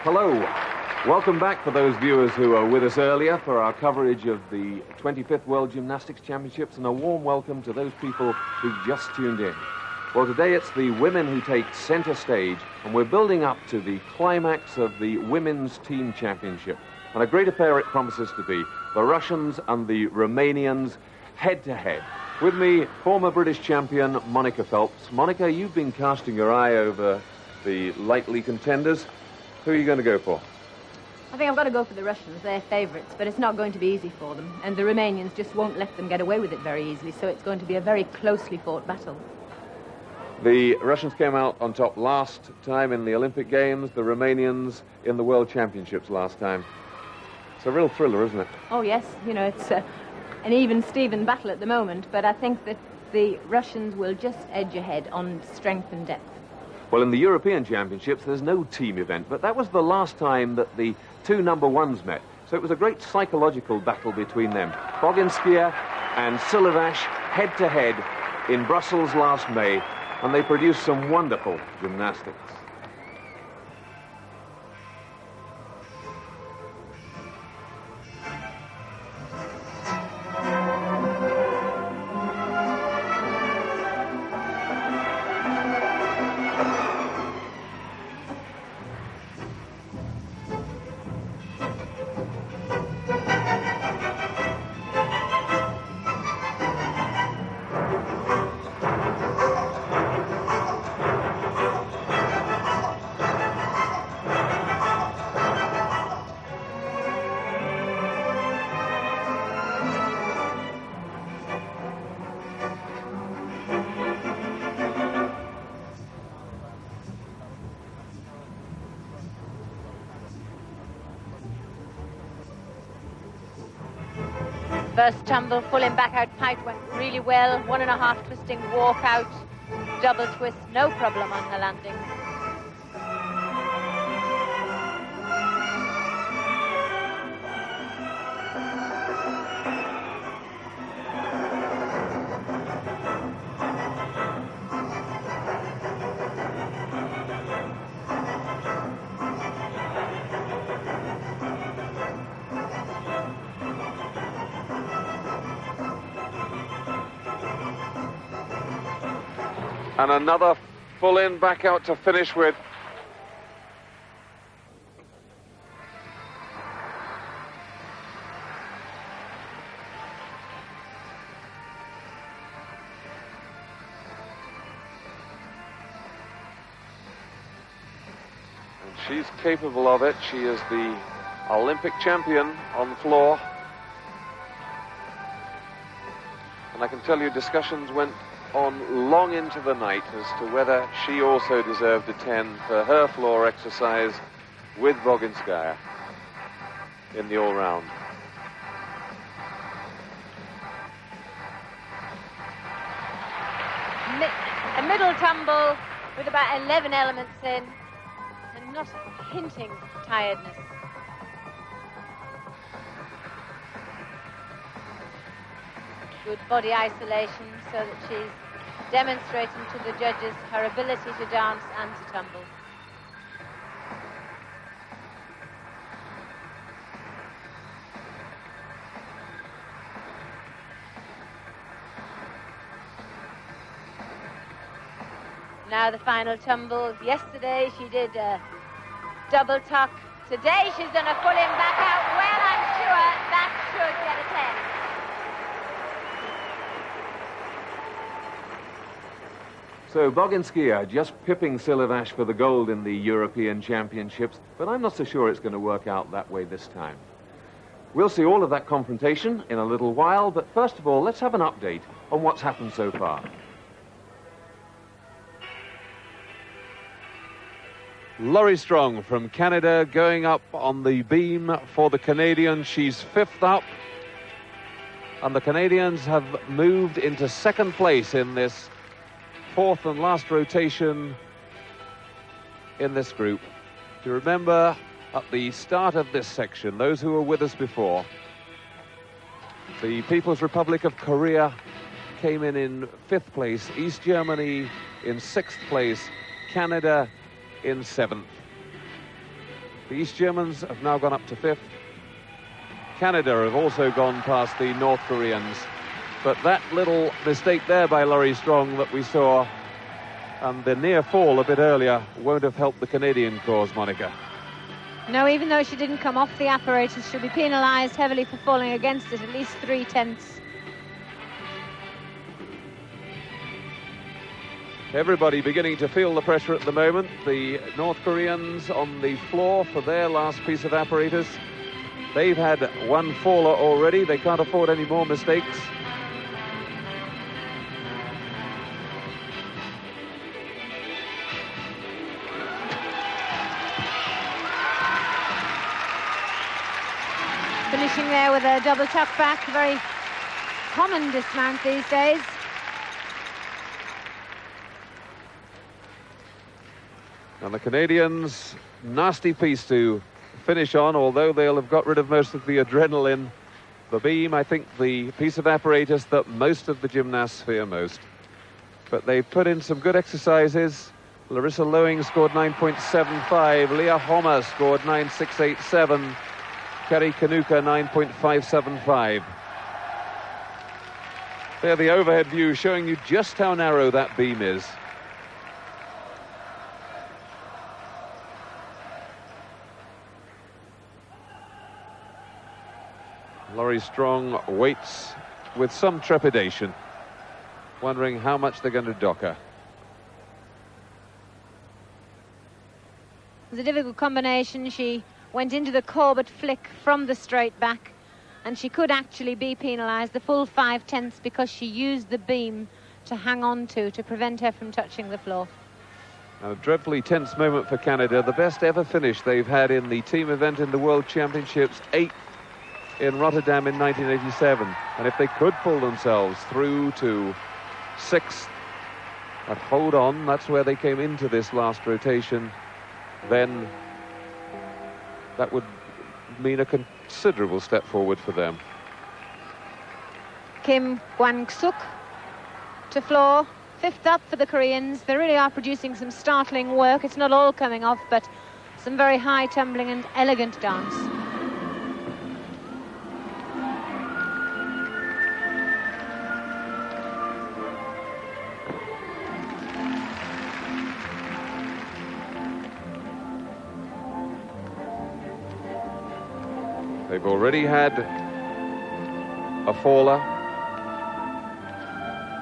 Hello. Welcome back for those viewers who were with us earlier for our coverage of the 25th World Gymnastics Championships, and a warm welcome to those people who've just tuned in. Well, today it's the women who take center stage, and we're building up to the climax of the Women's Team Championship. And a great affair it promises to be. The Russians and the Romanians head-to-head. With me, former British champion Monica Phelps. Monica, you've been casting your eye over the likely contenders. Who are you going to go for? I think I've got to go for the Russians. They're favourites, but it's not going to be easy for them. And the Romanians just won't let them get away with it very easily, so it's going to be a very closely fought battle. The Russians came out on top last time in the Olympic Games, the Romanians in the World Championships last time. It's a real thriller, isn't it? Oh, yes. You know, it's an even-Steven battle at the moment, but I think that the Russians will just edge ahead on strength and depth. Well, in the European Championships, there's no team event, but that was the last time that the two number ones met. So it was a great psychological battle between them. Boginskaya and Silovash head-to-head in Brussels last May, and they produced some wonderful gymnastics. First tumble, pulling back out pipe went really well. 1.5 twisting walk out, double twist, no problem on her landing. And another full in back out to finish with. And she's capable of it. She is the Olympic champion on the floor. And I can tell you discussions went on long into the night as to whether she also deserved a 10 for her floor exercise with Boginskaya in the all-round. A middle tumble with about 11 elements in and not hinting tiredness. Good body isolation so that she's demonstrating to the judges her ability to dance and to tumble. Now the final tumble. Yesterday she did a double tuck. Today she's done a full in back out. Well, I'm sure that should get a 10. So Boginskaya just pipping Silovash for the gold in the European Championships, but I'm not so sure it's going to work out that way this time. We'll see all of that confrontation in a little while, but first of all, let's have an update on what's happened so far. Laurie Strong from Canada going up on the beam for the Canadians. She's 5th up, and the Canadians have moved into 2nd place in this 4th and last rotation in this group. Do you remember at the start of this section, those who were with us before, the People's Republic of Korea came in 5th place, East Germany in 6th place, Canada in 7th. The East Germans have now gone up to 5th. Canada have also gone past the North Koreans. But that little mistake there by Laurie Strong that we saw, and the near fall a bit earlier, won't have helped the Canadian cause, Monica. No, even though she didn't come off the apparatus, she'll be penalised heavily for falling against it, at least 3/10. Everybody beginning to feel the pressure at the moment. The North Koreans on the floor for their last piece of apparatus. They've had one faller already. They can't afford any more mistakes. Finishing there with a double tuck back, very common dismount these days. And the Canadians, nasty piece to finish on, although they'll have got rid of most of the adrenaline. The beam, I think, the piece of apparatus that most of the gymnasts fear most. But they've put in some good exercises. Larissa Lowing scored 9.75. Leah Homer scored 9.687. Kerry Kanuka 9.575. There, the overhead view showing you just how narrow that beam is. Laurie Strong waits with some trepidation, wondering how much they're going to dock her. It was a difficult combination. She went into the Corbett flick from the straight back, and she could actually be penalised the full 5/10 because she used the beam to hang on to prevent her from touching the floor. A dreadfully tense moment for Canada. The best ever finish they've had in the team event in the World Championships, 8th in Rotterdam in 1987. And if they could pull themselves through to 6th, but hold on, that's where they came into this last rotation, then that would mean a considerable step forward for them. Kim Kwang-suk to floor, 5th up for the Koreans. They really are producing some startling work. It's not all coming off, but some very high tumbling and elegant dance. They've already had a faller,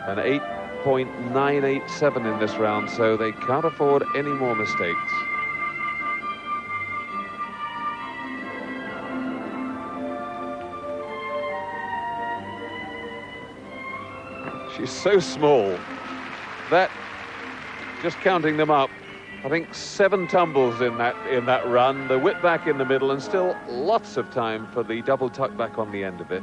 an 8.987 in this round, so they can't afford any more mistakes. She's so small that, just counting them up, I think 7 tumbles in that run, the whip back in the middle, and still lots of time for the double tuck back on the end of it.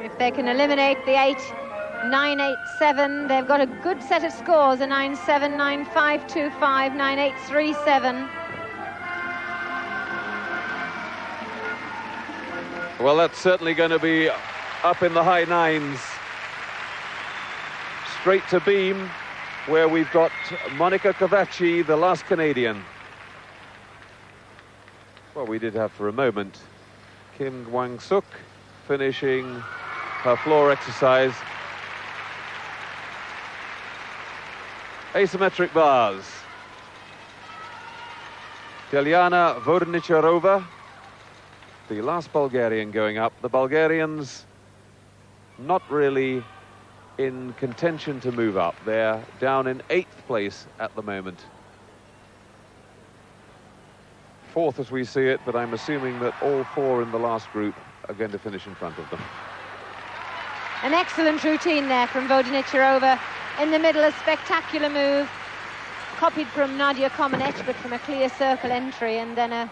If they can eliminate the 8.987, they've got a good set of scores, a 9.7, 9.525, 9.837. Well, that's certainly going to be up in the high 9s. Straight to beam, where we've got Monica Kovaci, the last Canadian. Well, we did have for a moment Kim Kwang-suk finishing her floor exercise. Asymmetric bars. Telyana Vodnicharova, the last Bulgarian going up. The Bulgarians not really in contention to move up. They're down in 8th place at the moment. 4th as we see it, but I'm assuming that all 4 in the last group are going to finish in front of them. An excellent routine there from Vodnicharova. In the middle, a spectacular move, copied from Nadia Comaneci, but from a clear circle entry, and then a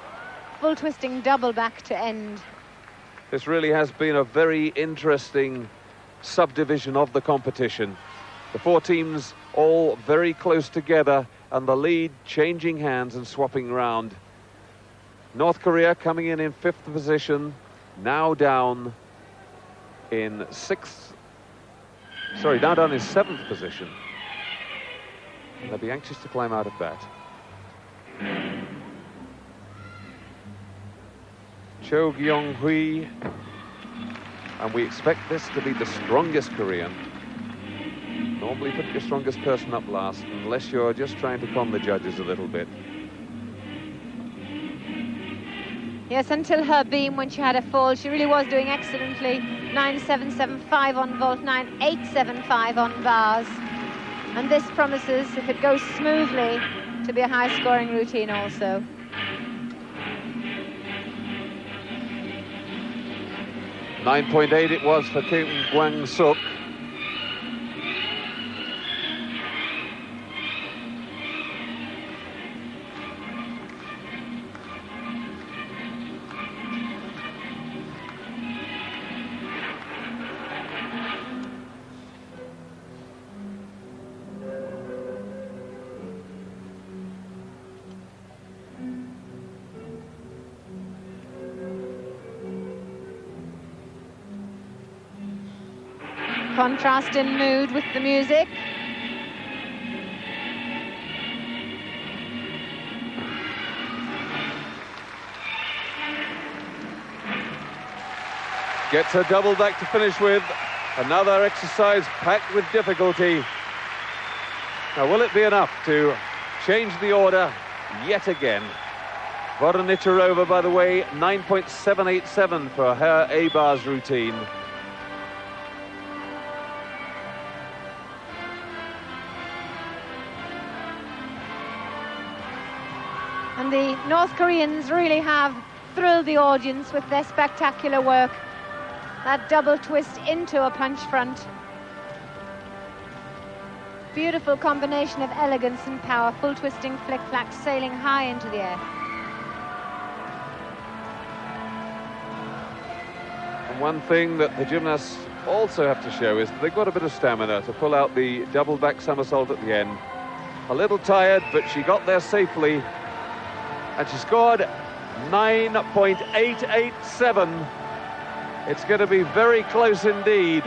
full twisting double back to end. This really has been a very interesting subdivision of the competition. The 4 teams all very close together, and the lead changing hands and swapping round. North Korea coming in 5th position, now down in 6th. Sorry, now down in 7th position. They'll be anxious to climb out of that. Cho Gyong-hui, and we expect this to be the strongest Korean. Normally put your strongest person up last, unless you're just trying to con the judges a little bit. Yes, until her beam when she had a fall, she really was doing excellently. 9.775 on vault, 9.875 on bars. And this promises, if it goes smoothly, to be a high-scoring routine also. .8 it was for Kim Kwang-suk. Contrast in mood with the music. Gets a double back to finish with. Another exercise packed with difficulty. Now, will it be enough to change the order yet again? Vodenicherova, by the way, 9.787 for her A-bars routine. And the North Koreans really have thrilled the audience with their spectacular work. That double twist into a punch front. Beautiful combination of elegance and power. Full twisting flick-flack, sailing high into the air. And one thing that the gymnasts also have to show is that they've got a bit of stamina to pull out the double back somersault at the end. A little tired, but she got there safely. And she scored 9.887. It's going to be very close indeed.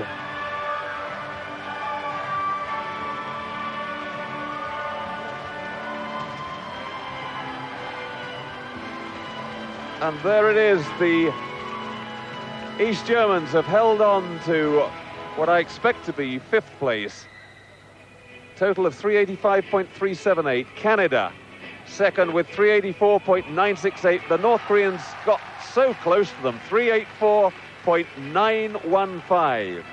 And there it is. The East Germans have held on to what I expect to be 5th place. Total of 385.378. Canada second with 384.968. The North Koreans got so close to them, 384.915.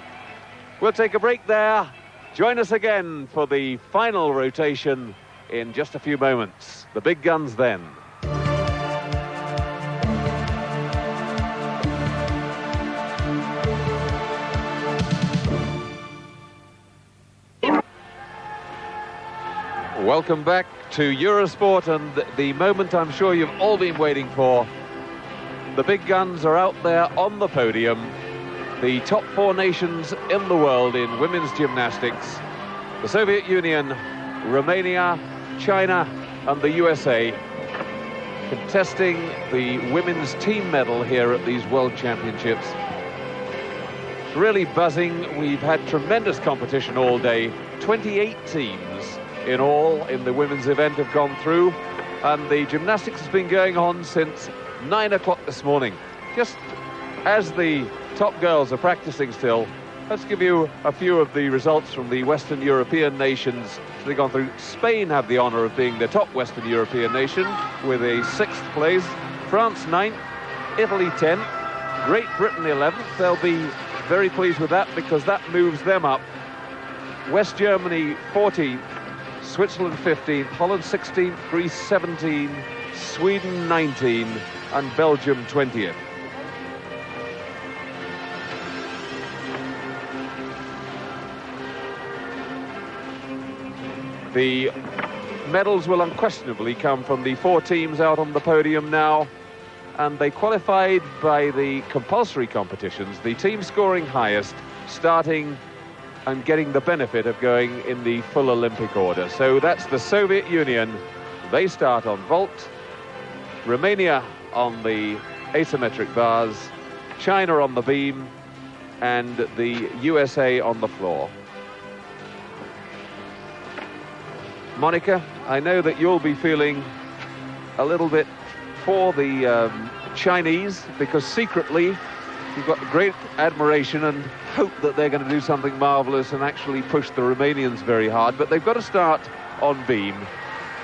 We'll take a break there. Join us again for the final rotation in just a few moments. The big guns then. Welcome back to Eurosport and the moment I'm sure you've all been waiting for. The big guns are out there on the podium. The top 4 nations in the world in women's gymnastics. The Soviet Union, Romania, China and the USA contesting the women's team medal here at these World Championships. Really buzzing. We've had tremendous competition all day. 28 teams in all in the women's event have gone through, and the gymnastics has been going on since 9 o'clock this morning. Just as the top girls are practicing still, let's give you a few of the results from the Western European nations. They've gone through. Spain have the honour of being the top Western European nation with a 6th place. France 9th, Italy 10th, Great Britain 11th. They'll be very pleased with that because that moves them up. West Germany 14th, Switzerland 15th, Holland 16th, Greece 17th, Sweden 19th and Belgium 20th. The medals will unquestionably come from the 4 teams out on the podium now, and they qualified by the compulsory competitions, the team scoring highest, starting and getting the benefit of going in the full Olympic order. So that's the Soviet Union. They start on vault. Romania on the asymmetric bars, China on the beam, and the USA on the floor. Monica, I know that you'll be feeling a little bit for the Chinese, because secretly you've got great admiration and hope that they're going to do something marvellous and actually push the Romanians very hard, but they've got to start on beam,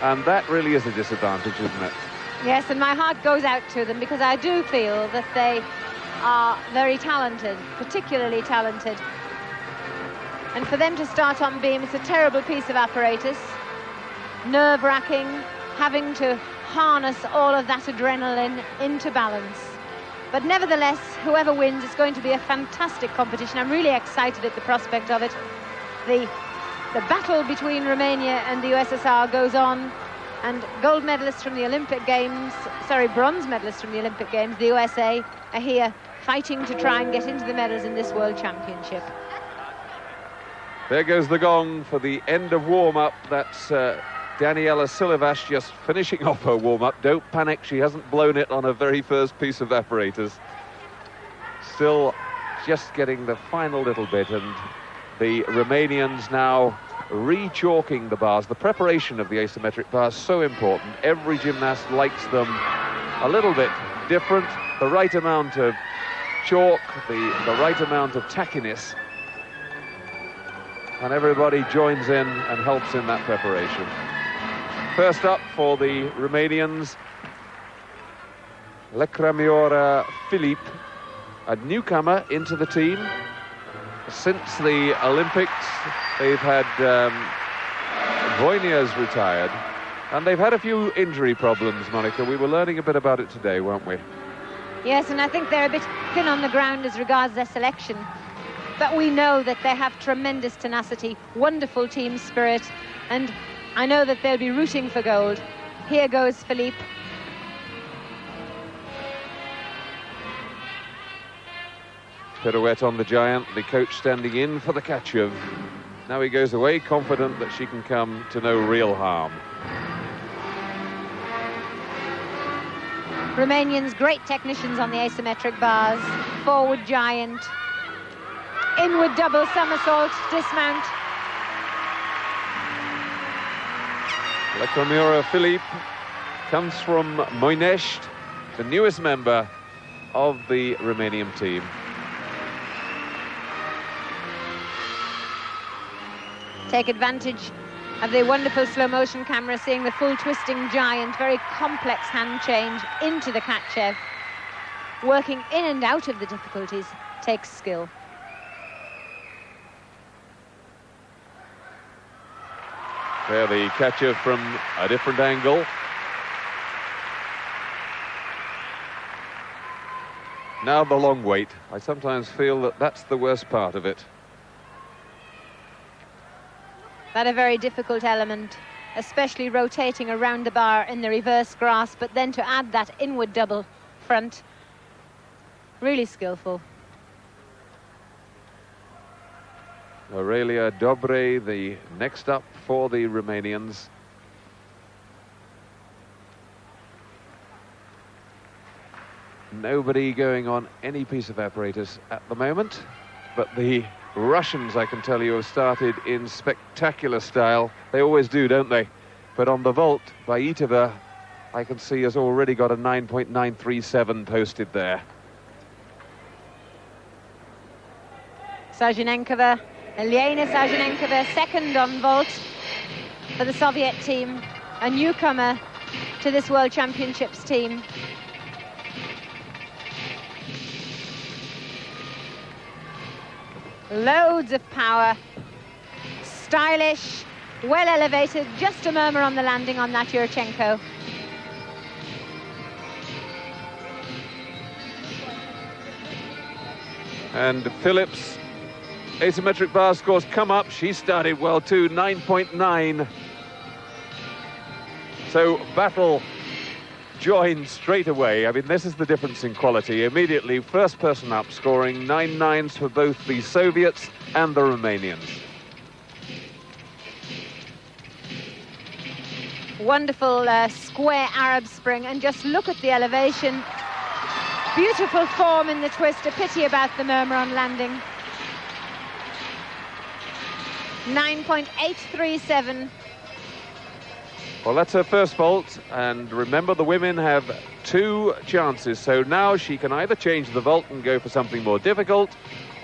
and that really is a disadvantage, isn't it? Yes, and my heart goes out to them, because I do feel that they are very talented, particularly talented. And for them to start on beam, it's a terrible piece of apparatus, nerve-wracking, having to harness all of that adrenaline into balance. But nevertheless, whoever wins, it's going to be a fantastic competition. I'm really excited at the prospect of it. The battle between Romania and the USSR goes on, and gold medalists from the Olympic Games, bronze medalists from the Olympic Games, the USA, are here fighting to try and get into the medals in this World Championship. There goes the gong for the end of warm-up. That's Daniela Silivas just finishing off her warm-up. Don't panic, she hasn't blown it on her very first piece of apparatus. Still just getting the final little bit, and the Romanians now re-chalking the bars. The preparation of the asymmetric bars is so important. Every gymnast likes them a little bit different. The right amount of chalk, the right amount of tackiness, and everybody joins in and helps in that preparation. First up for the Romanians, Lecramiora Philippe, a newcomer into the team. Since the Olympics, they've had Voinia's retired, and they've had a few injury problems, Monica. We were learning a bit about it today, weren't we? Yes, and I think they're a bit thin on the ground as regards their selection. But we know that they have tremendous tenacity, wonderful team spirit, and I know that they'll be rooting for gold. Here goes Philippe. Pirouette on the giant, the coach standing in for the Kachev. Now he goes away confident that she can come to no real harm. Romanians, great technicians on the asymmetric bars. Forward giant, inward double somersault, dismount. Lecramiora Philippe comes from Moinești, the newest member of the Romanian team. Take advantage of the wonderful slow motion camera, seeing the full twisting giant, very complex hand change into the Kachev. Working in and out of the difficulties takes skill. There the Kachev from a different angle. Now the long wait. I sometimes feel that that's the worst part of it. That a very difficult element, especially rotating around the bar in the reverse grasp, but then to add that inward double front, really skillful. Aurelia Dobre, the next up for the Romanians. Nobody going on any piece of apparatus at the moment, but the Russians, I can tell you, have started in spectacular style. They always do, don't they? But on the vault, Vaitova, I can see, has already got a 9.937 posted there. Sajinenkova, Elena Sajinenkova, second on vault for the Soviet team, a newcomer to this World Championships team. Loads of power, stylish, well elevated, just a murmur on the landing on that Yurchenko. And Phillips' asymmetric bar scores come up. She started well too, 9.9. So battle joined straight away. I mean, this is the difference in quality. Immediately, first person up, scoring 9.9s for both the Soviets and the Romanians. Wonderful square Arab spring, and just look at the elevation. Beautiful form in the twist. A pity about the murmur on landing. 9.837. Well, that's her first vault, and remember the women have 2 chances, so now she can either change the vault and go for something more difficult,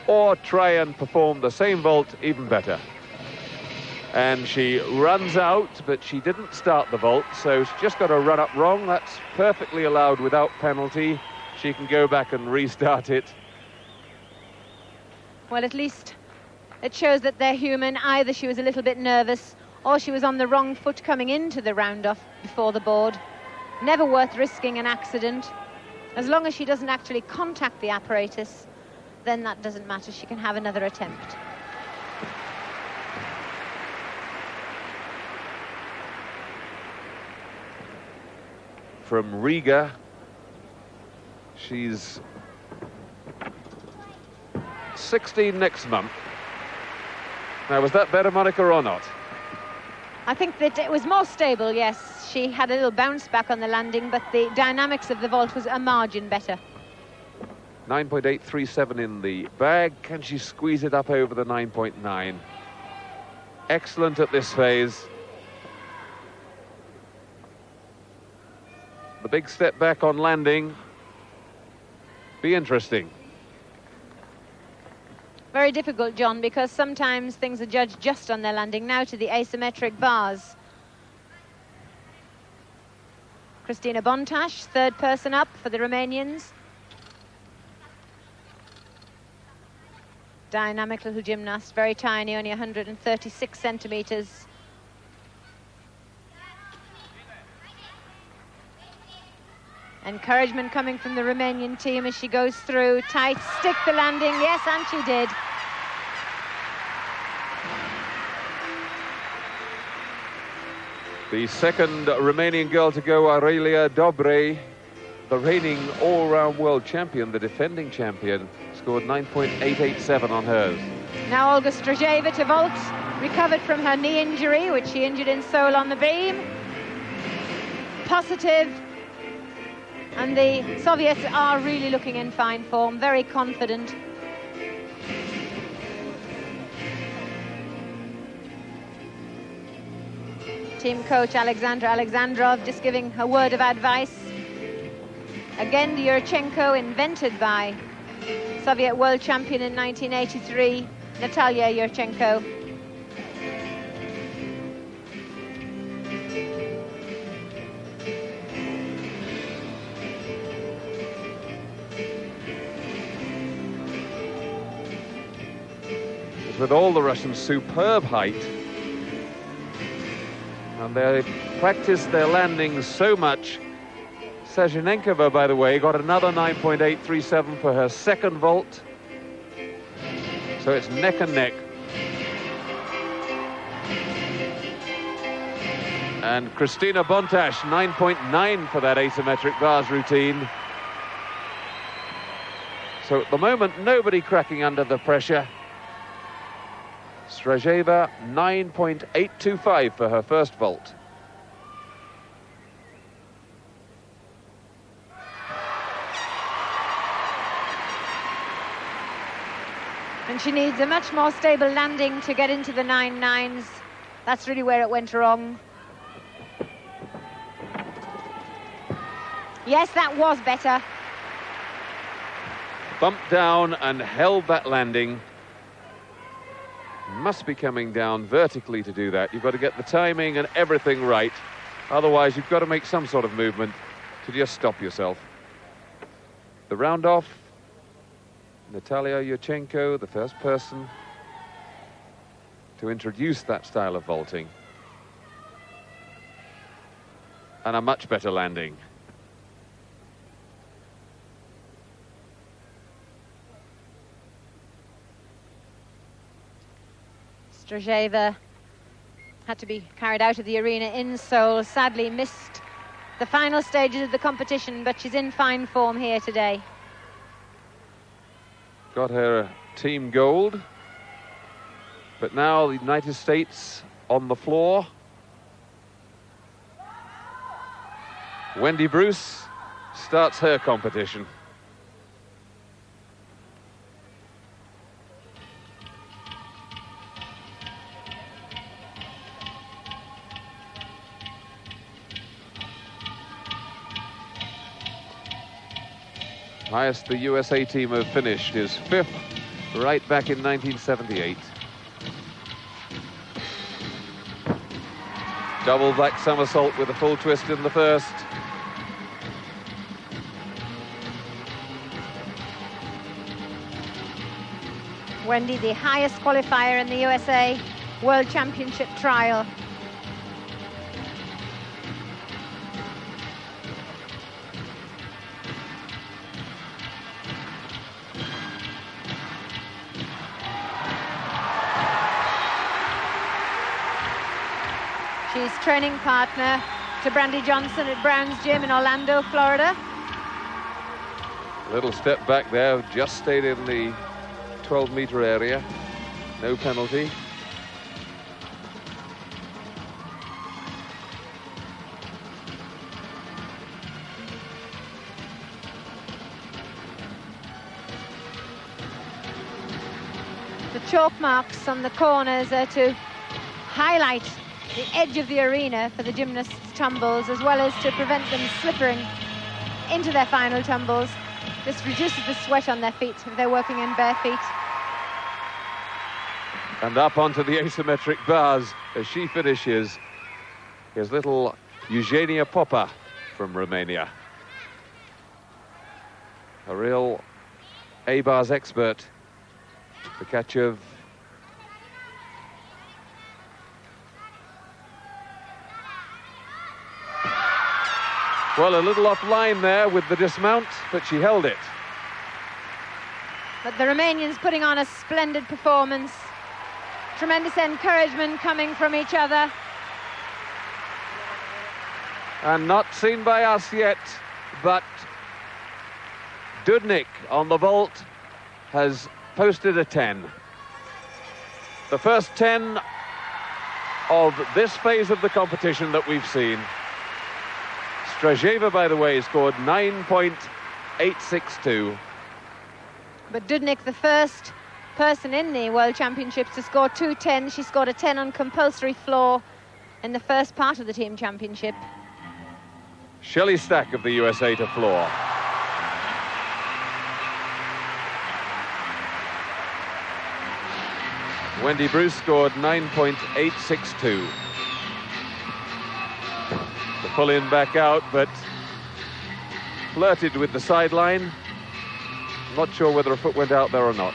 or try and perform the same vault even better. And she runs out, but she didn't start the vault, so she's just got to run up wrong. That's perfectly allowed without penalty. She can go back and restart it. Well, at least it shows that they're human. Either she was a little bit nervous, or she was on the wrong foot coming into the round-off before the board. Never worth risking an accident. As long as she doesn't actually contact the apparatus, then that doesn't matter. She can have another attempt. From Riga, she's 16 next month. Now, was that better, Monica, or not? I think that it was more stable, yes. She had a little bounce back on the landing, but the dynamics of the vault was a margin better. 9.837 in the bag. Can she squeeze it up over the 9.9? Excellent at this phase. The big step back on landing. Be interesting. Very difficult, John, because sometimes things are judged just on their landing. Now to the asymmetric bars. Christina Bontash, third person up for the Romanians. Dynamic little gymnast, very tiny, only 136 centimetres. Encouragement coming from the Romanian team as she goes through. Tight, stick the landing. Yes, and she did. The second Romanian girl to go, Aurelia Dobre, the reigning all-round world champion, the defending champion, scored 9.887 on hers. Now Olga Strojeva to vault, recovered from her knee injury, which she injured in Seoul on the beam. Positive. And the Soviets are really looking in fine form, very confident. Team coach Alexandra Alexandrov just giving a word of advice. Again, the Yurchenko, invented by Soviet world champion in 1983, Natalia Yurchenko. With all the Russians, superb height. And they practice their landings so much. Sezhenenkova, by the way, got another 9.837 for her second vault. So it's neck and neck. And Christina Bontash, 9.9 for that asymmetric bars routine. So at the moment, nobody cracking under the pressure. Strojeva, 9.825 for her first vault. And she needs a much more stable landing to get into the 9.9s. That's really where it went wrong. Yes, that was better. Bumped down and held that landing. Must be coming down vertically to do that. You've got to get the timing and everything right. Otherwise, you've got to make some sort of movement to just stop yourself. The round off. Natalia Yurchenko, the first person to introduce that style of vaulting. And a much better landing. Strojeva had to be carried out of the arena in Seoul. Sadly missed the final stages of the competition, but she's in fine form here today. Got her team gold. But now the United States on the floor. Wendy Bruce starts her competition. Highest the USA team have finished is 5th, right back in 1978. Double back somersault with a full twist in the first. Wendy, the highest qualifier in the USA World Championship trial. She's training partner to Brandy Johnson at Brown's Gym in Orlando, Florida. A little step back there, just stayed in the 12-meter area. No penalty. The chalk marks on the corners are to highlight the edge of the arena for the gymnasts' tumbles, as well as to prevent them slipping into their final tumbles. This reduces the sweat on their feet if they're working in bare feet. And up onto the asymmetric bars as she finishes is little Eugenia Popa from Romania. A real A-bars expert. The catch of well, a little offline there with the dismount, but she held it. But the Romanians putting on a splendid performance. Tremendous encouragement coming from each other. And not seen by us yet, but Dudnik on the vault has posted a 10. The first 10 of this phase of the competition that we've seen. Strajeva, by the way, scored 9.862. But Dudnik, the first person in the World Championships to score 2 10s. She scored a 10 on compulsory floor in the first part of the team championship. Shelley Stack of the USA to floor. Wendy Bruce scored 9.862. The pull in back out, but flirted with the sideline. Not sure whether a foot went out there or not.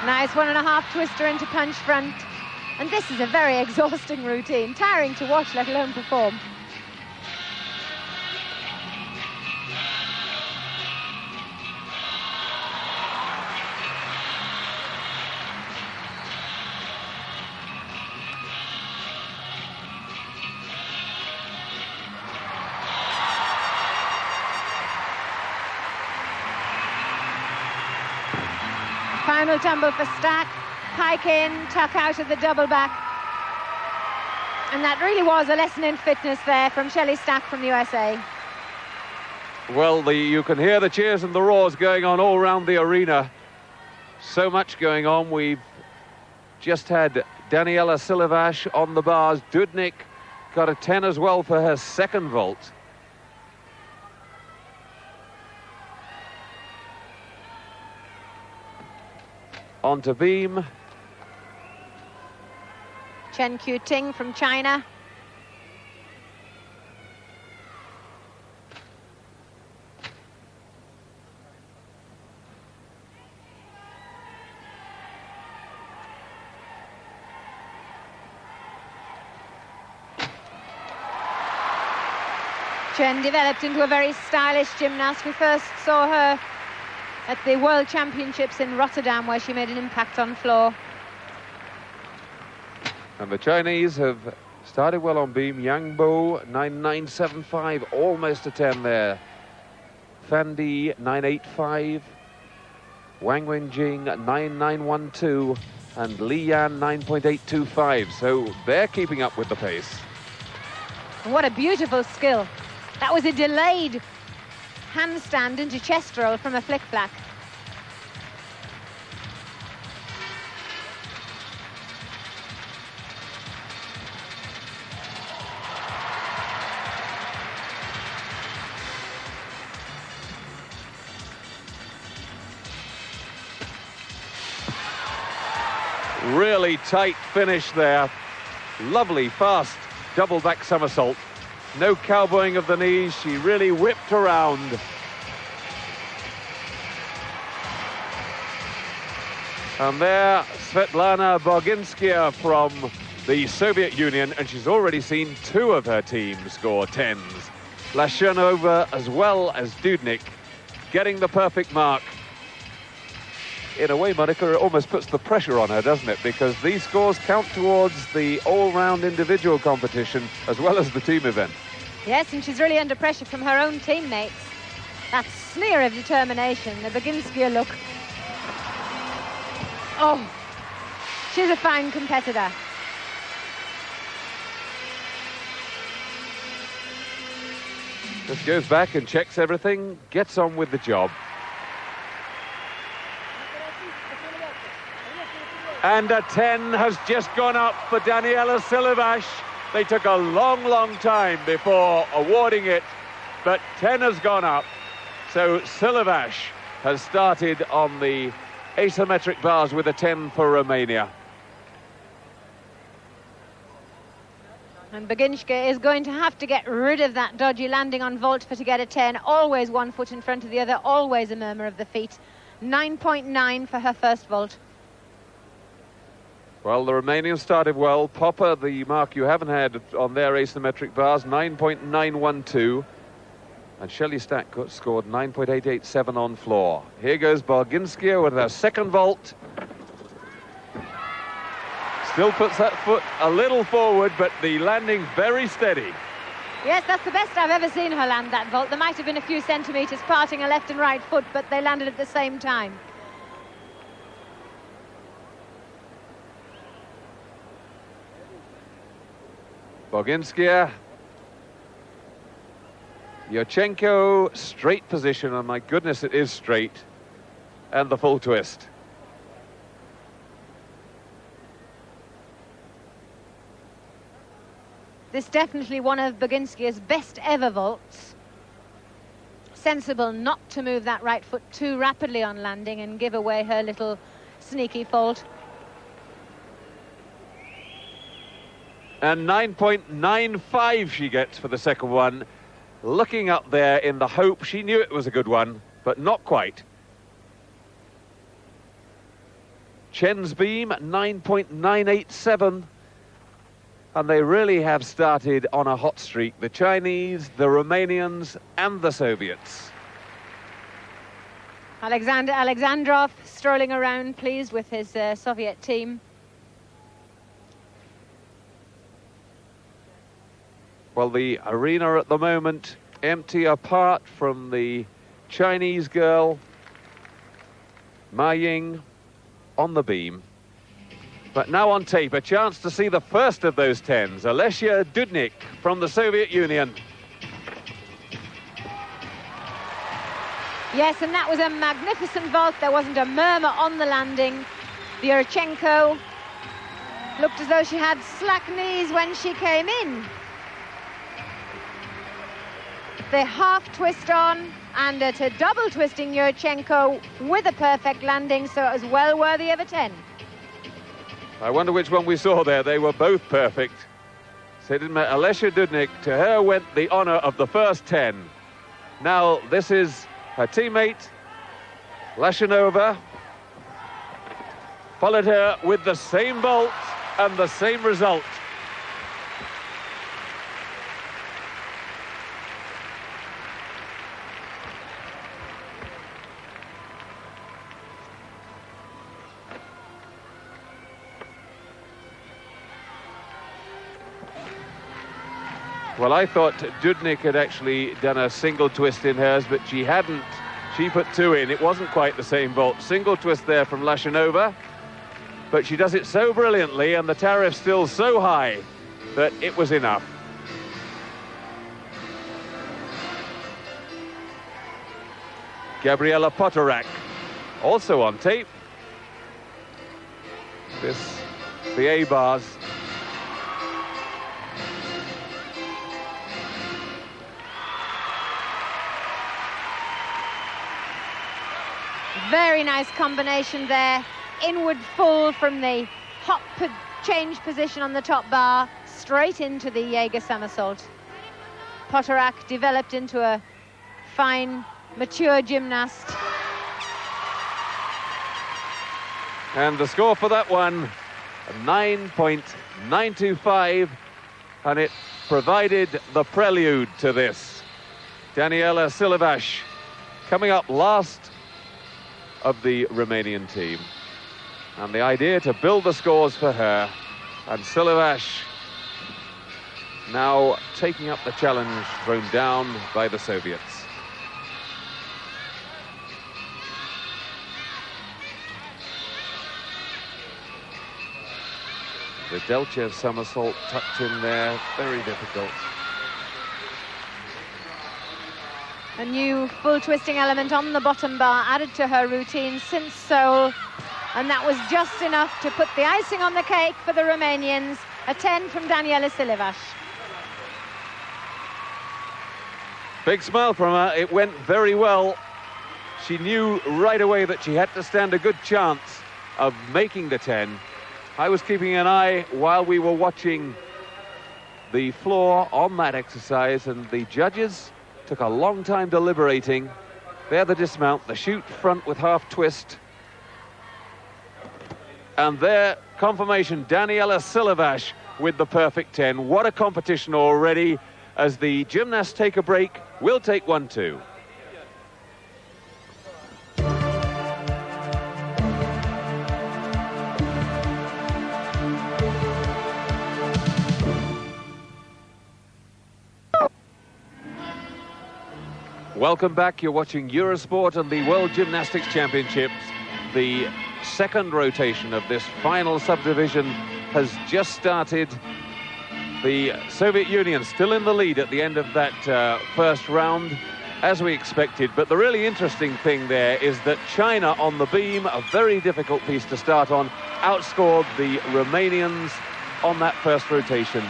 Nice 1.5 twister into punch front. And this is a very exhausting routine, tiring to watch, let alone perform. Final tumble for Stack. Pike in, tuck out of the double back. And that really was a lesson in fitness there from Shelley Stack from the USA. Well, you can hear the cheers and the roars going on all around the arena. So much going on. We've just had Daniela Silevash on the bars. Dudnik got a 10 as well for her second vault. Onto beam. Chen Qiuting from China. Chen developed into a very stylish gymnast. We first saw her at the World Championships in Rotterdam, where she made an impact on floor. And the Chinese have started well on beam. Yang Bo, 9.975, almost a 10 there. Fan Di, 9.85. Wang Wenjing, 9.912. And Li Yan, 9.825. So they're keeping up with the pace. What a beautiful skill. That was a delayed handstand into chest roll from a flick-flack. Really tight finish there. Lovely, fast, double back somersault. No cowboying of the knees. She really whipped around. And there, Svetlana Boginskaya from the Soviet Union, and she's already seen 2 of her team score 10s. Lashenova as well as Dudnik getting the perfect mark. In a way, Monica, it almost puts the pressure on her, doesn't it? Because these scores count towards the all-round individual competition as well as the team event. Yes, and she's really under pressure from her own teammates. That sneer of determination, the Boginskaya look. Oh, she's a fine competitor. Just goes back and checks everything, gets on with the job. And a 10 has just gone up for Daniela Silovash. They took a long, long time before awarding it, but 10 has gone up. So Silovash has started on the asymmetric bars with a 10 for Romania. And Boginskaya is going to have to get rid of that dodgy landing on vault to get a 10. Always one foot in front of the other, always a murmur of the feet. 9.9 for her first vault. Well, the Romanians started well. Popper, the mark you haven't had on their asymmetric bars, 9.912. And Shelley Stack scored 9.887 on floor. Here goes Boginskaya with her second vault. Still puts that foot a little forward, but the landing very steady. Yes, that's the best I've ever seen her land that vault. There might have been a few centimetres parting her left and right foot, but they landed at the same time. Boginskaya. Yurchenko, straight position, and my goodness, it is straight. And the full twist. This definitely one of Boginskaya's best ever vaults. Sensible not to move that right foot too rapidly on landing and give away her little sneaky fault. And 9.95 she gets for the second one. Looking up there in the hope, she knew it was a good one, but not quite. Chen's beam, 9.987. And they really have started on a hot streak. The Chinese, the Romanians, and the Soviets. Alexander Alexandrov strolling around, pleased with his Soviet team. Well, the arena at the moment empty apart from the Chinese girl, Ma Ying, on the beam. But now on tape, a chance to see the first of those 10s. Alessia Dudnik from the Soviet Union. Yes, and that was a magnificent vault. There wasn't a murmur on the landing. Yurchenko looked as though she had slack knees when she came in. The half twist on, and it's a double twisting Yurchenko with a perfect landing, so it was well worthy of a 10. I wonder which one we saw there. They were both perfect. So it didn't matter. Alessia Dudnik, to her went the honor of the first 10. Now this is her teammate, Lashenova. Followed her with the same vault and the same result. Well, I thought Dudnik had actually done a single twist in hers, but she hadn't. She put two in. It wasn't quite the same vault. Single twist there from Lashanova, but she does it so brilliantly, and the tariff's still so high that it was enough. Gabriela Potorak, also on tape. The A-bars. Very nice combination there. Inward full from the hop change position on the top bar, straight into the Jaeger somersault. Potorak developed into a fine, mature gymnast. And the score for that one, 9.925, and it provided the prelude to this. Daniela Silevash coming up last of the Romanian team. And the idea to build the scores for her, and Silevash now taking up the challenge thrown down by the Soviets. The Delchev somersault tucked in there, very difficult. A new full twisting element on the bottom bar added to her routine since Seoul, and that was just enough to put the icing on the cake for the Romanians. A 10 from Daniela Silevash. Big smile from her. It went very well. She knew right away that she had to stand a good chance of making the 10. I was keeping an eye while we were watching the floor on that exercise, and the judges took a long time deliberating. There the dismount, the shoot front with half twist. And there, confirmation, Daniela Silevash with the perfect 10. What a competition already. As the gymnasts take a break, we'll take one too. Welcome back. You're watching Eurosport and the World Gymnastics Championships. The second rotation of this final subdivision has just started. The Soviet Union still in the lead at the end of that first round, as we expected. But the really interesting thing there is that China on the beam, a very difficult piece to start on, outscored the Romanians on that first rotation.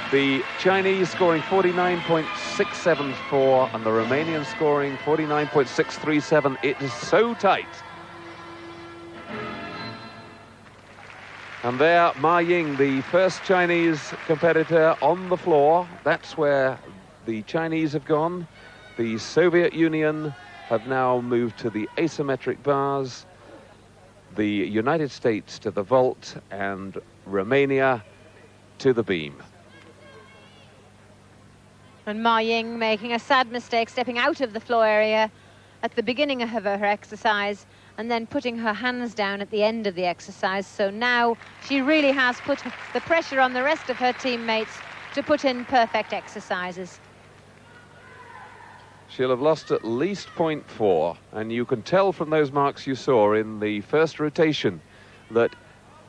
The Chinese scoring 49.674 and the Romanians scoring 49.637. It is so tight. And there, Ma Ying, the first Chinese competitor on the floor. That's where the Chinese have gone. The Soviet Union have now moved to the asymmetric bars. The United States to the vault, and Romania to the beam. And Ma Ying making a sad mistake, stepping out of the floor area at the beginning of her exercise and then putting her hands down at the end of the exercise. So now she really has put the pressure on the rest of her teammates to put in perfect exercises. She'll have lost at least 0.4, and you can tell from those marks you saw in the first rotation that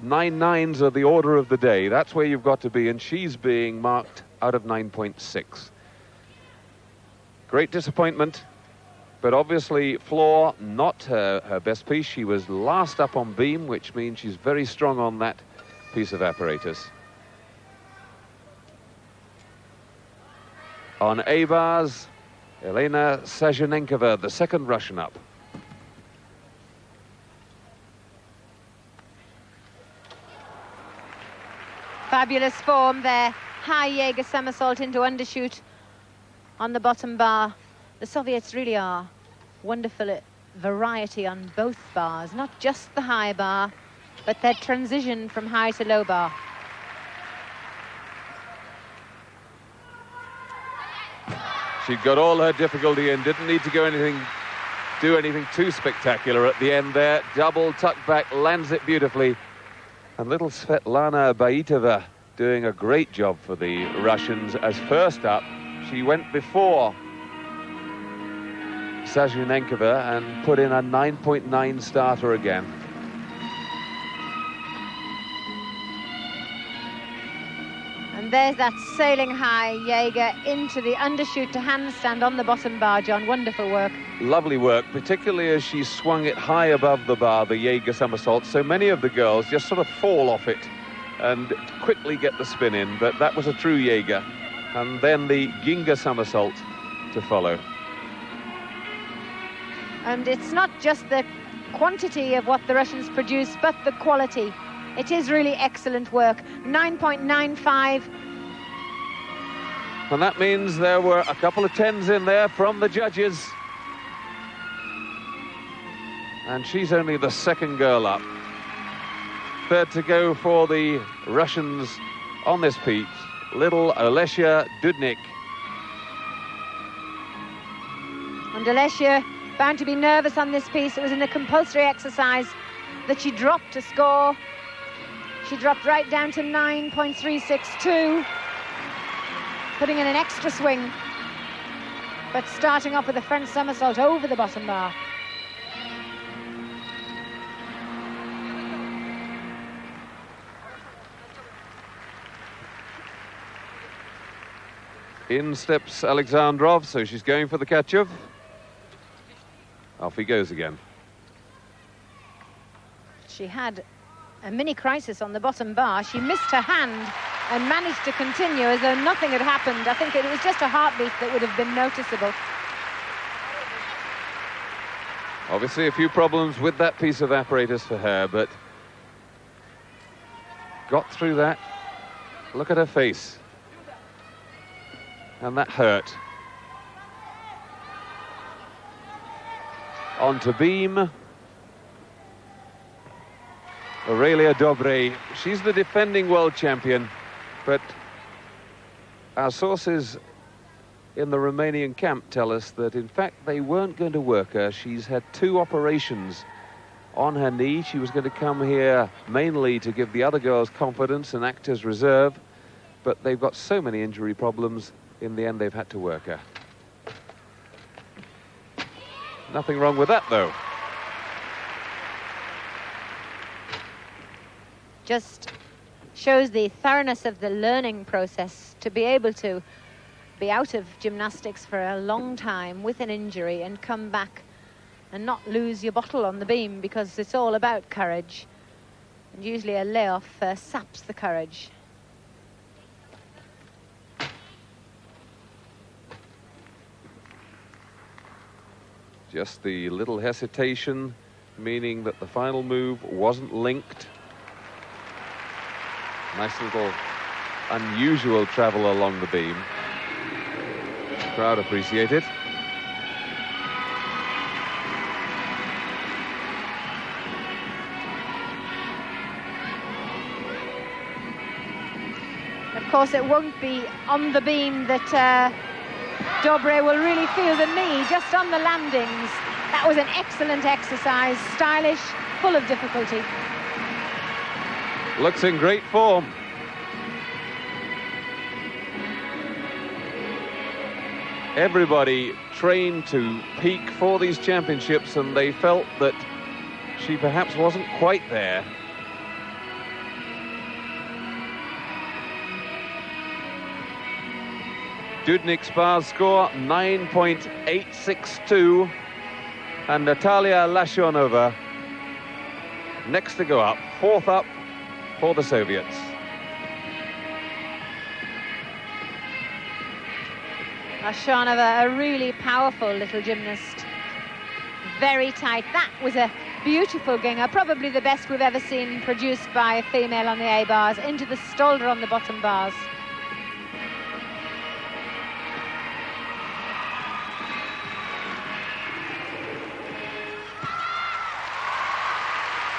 9.9s are the order of the day. That's where you've got to be, and she's being marked out of 9.6. Great disappointment, but obviously floor not her best piece. She was last up on beam, which means she's very strong on that piece of apparatus. On A-bars, Elena Sajanenkova, the second Russian up. Fabulous form there. High Jaeger somersault into undershoot on the bottom bar. The Soviets really are wonderful at variety on both bars, not just the high bar, but their transition from high to low bar. She'd got all her difficulty in, didn't need to do anything too spectacular at the end there. Double tuck back, lands it beautifully. And little Svetlana Baitova doing a great job for the Russians, as first up she went before Sazhunenkova and put in a 9.9 starter again. And there's that sailing high Jaeger into the undershoot to handstand on the bottom bar, John. Wonderful work. Lovely work, particularly as she swung it high above the bar, the Jaeger somersault. So many of the girls just sort of fall off it and quickly get the spin in, but that was a true Jaeger. And then the Ginga somersault to follow. And it's not just the quantity of what the Russians produce, but the quality. It is really excellent work. 9.95. And that means there were a couple of tens in there from the judges. And she's only the second girl up. Third to go for the Russians on this piece, little Olesya Dudnik. And Olesya bound to be nervous on this piece. It was in the compulsory exercise that she dropped to score. She dropped right down to 9.362, putting in an extra swing, but starting off with a French somersault over the bottom bar. In steps Alexandrov, so she's going for the Kachev. Off he goes again. She had a mini crisis on the bottom bar. She missed her hand and managed to continue as though nothing had happened. I think it was just a heartbeat that would have been noticeable. Obviously a few problems with that piece of apparatus for her, but got through that. Look at her face. And that hurt. On to beam. Aurelia Dobre, she's the defending world champion, but our sources in the Romanian camp tell us that in fact they weren't going to work her. She's had 2 operations on her knee. She was going to come here mainly to give the other girls confidence and act as reserve, but they've got so many injury problems, in the end they've had to work her. Nothing wrong with that though. Just shows the thoroughness of the learning process to be able to be out of gymnastics for a long time with an injury and come back and not lose your bottle on the beam, because it's all about courage. And usually a layoff saps the courage. Just the little hesitation, meaning that the final move wasn't linked. Nice little unusual travel along the beam. Crowd appreciate it. Of course, it won't be on the beam that Dobre will really feel the knee, just on the landings. That was an excellent exercise, stylish, full of difficulty. Looks in great form. Everybody trained to peak for these championships, and they felt that she perhaps wasn't quite there. Dudnik's bar score 9.862, and Natalia Lashonova next to go up, 4th up for the Soviets. Lashonova, a really powerful little gymnast. Very tight. That was a beautiful Ginga, probably the best we've ever seen produced by a female on the A bars, into the stolder on the bottom bars.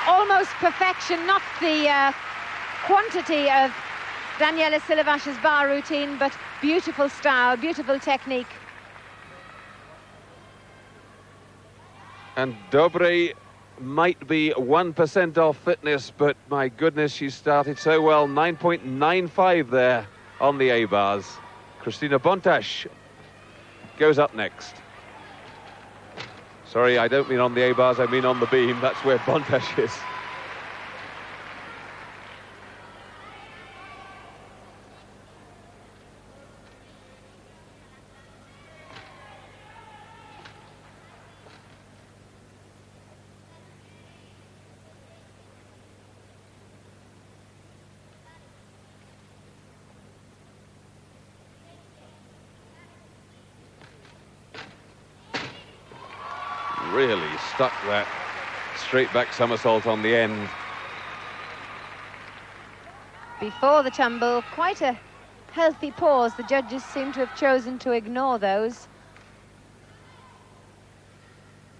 Almost perfection, not the quantity of Daniela Silavash's bar routine, but beautiful style, beautiful technique. And Dobre might be 1% off fitness, but my goodness, she started so well. 9.95 there on the A-bars. Kristina Bontas goes up next. Sorry, I don't mean on the A-bars, I mean on the beam. That's where Bontas is. Really stuck that straight back somersault on the end. Before the tumble, quite a healthy pause. The judges seem to have chosen to ignore those.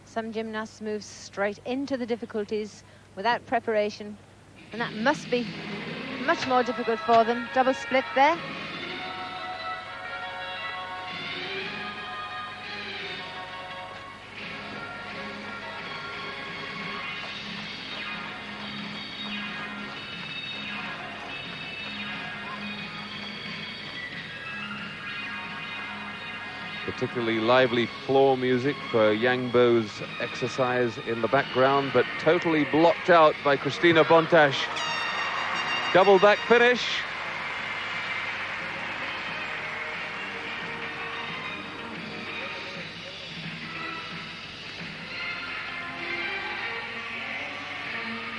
Some gymnasts move straight into the difficulties without preparation, and that must be much more difficult for them. Double split there. Particularly lively floor music for Yang Bo's exercise in the background, but totally blocked out by Kristina Bontas. Double back finish.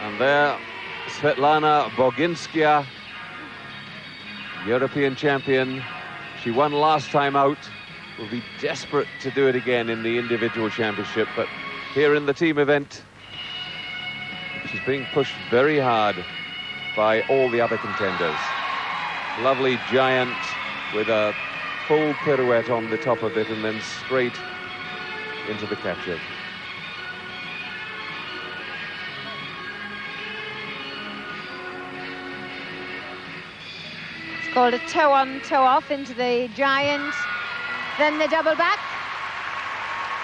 And there, Svetlana Boginskaya, European champion. She won last time out. Will be desperate to do it again in the individual championship, but here in the team event, she's being pushed very hard by all the other contenders. Lovely giant with a full pirouette on the top of it and then straight into the catch-up. It's called a toe-on, toe-off into the giant. Then the double back.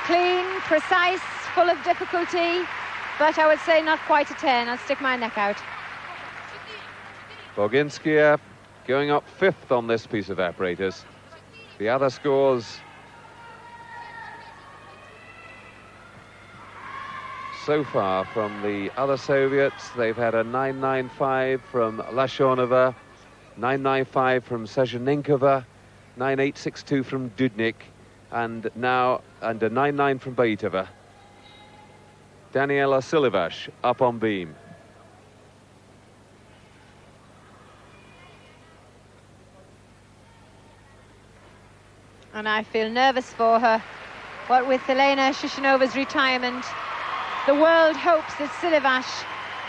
Clean, precise, full of difficulty, but I would say not quite a 10. I'll stick my neck out. Boginskaya going up 5th on this piece of apparatus. The other scores so far from the other Soviets, they've had a 9.95 from Lashonova, 9.95 from Sezhenenkova, 9.862 from Dudnik, and now under 9.9 from Baitova. Daniela Silivash up on beam. And I feel nervous for her. What with Elena Shishinova's retirement, the world hopes that Silivash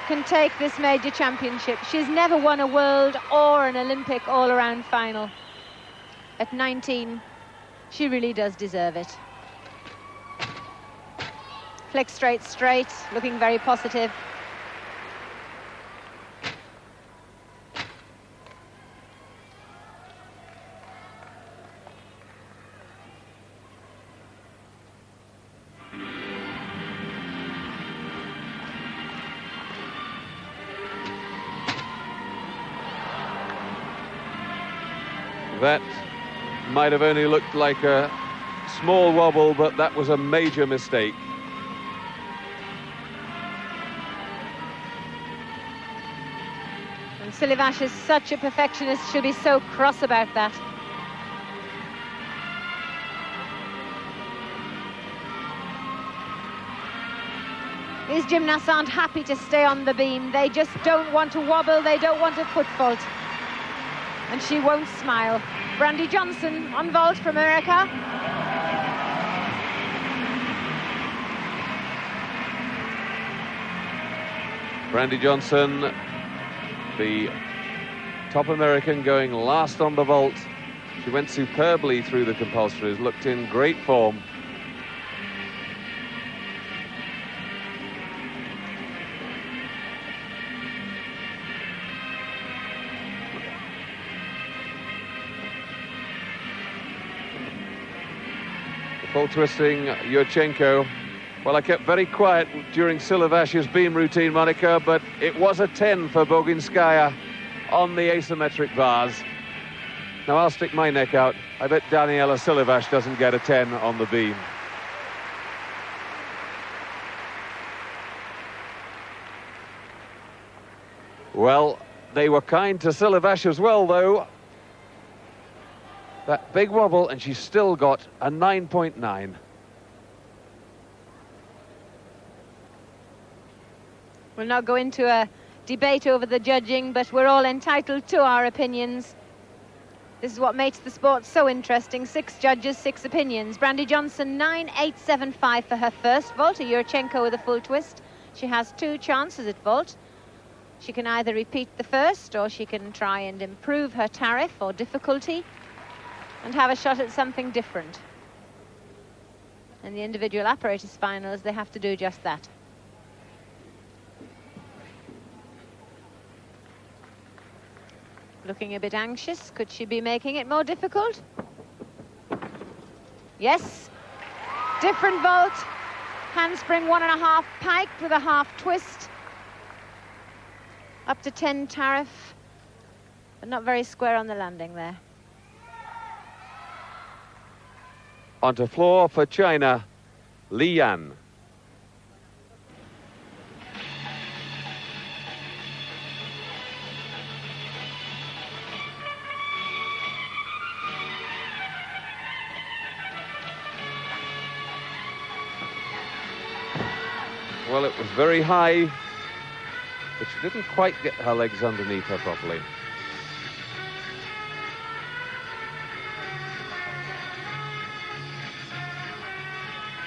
can take this major championship. She's never won a world or an Olympic all-around final. At 19, she really does deserve it. Flick straight, looking very positive. That might have only looked like a small wobble, but that was a major mistake. And Silivash is such a perfectionist, she'll be so cross about that. These gymnasts aren't happy to stay on the beam. They just don't want to wobble, they don't want a foot fault. And she won't smile. Brandy Johnson on vault from America. Brandy Johnson, the top American, going last on the vault. She went superbly through the compulsories, looked in great form. Full twisting Yurchenko Well, I kept very quiet during Silivash's beam routine, Monica, but it was a 10 for Boginskaya on the asymmetric bars. Now, I'll stick my neck out. I bet Daniela Silivash doesn't get a 10 on the beam. Well, they were kind to Silivash as well, though. That big wobble, and she's still got a 9.9. We'll not go into a debate over the judging, but we're all entitled to our opinions. This is what makes the sport so interesting. 6 judges, 6 opinions. Brandy Johnson, 9.875 for her first vault. Yurchenko with a full twist. She has 2 chances at vault. She can either repeat the first, or she can try and improve her tariff or difficulty and have a shot at something different. In the individual apparatus finals, they have to do just that. Looking a bit anxious. Could she be making it more difficult? Yes. Different vault. Handspring 1.5 piked with a half twist. Up to 10 tariff, but not very square on the landing there. Onto floor for China, Li Yan. Well, it was very high, but she didn't quite get her legs underneath her properly.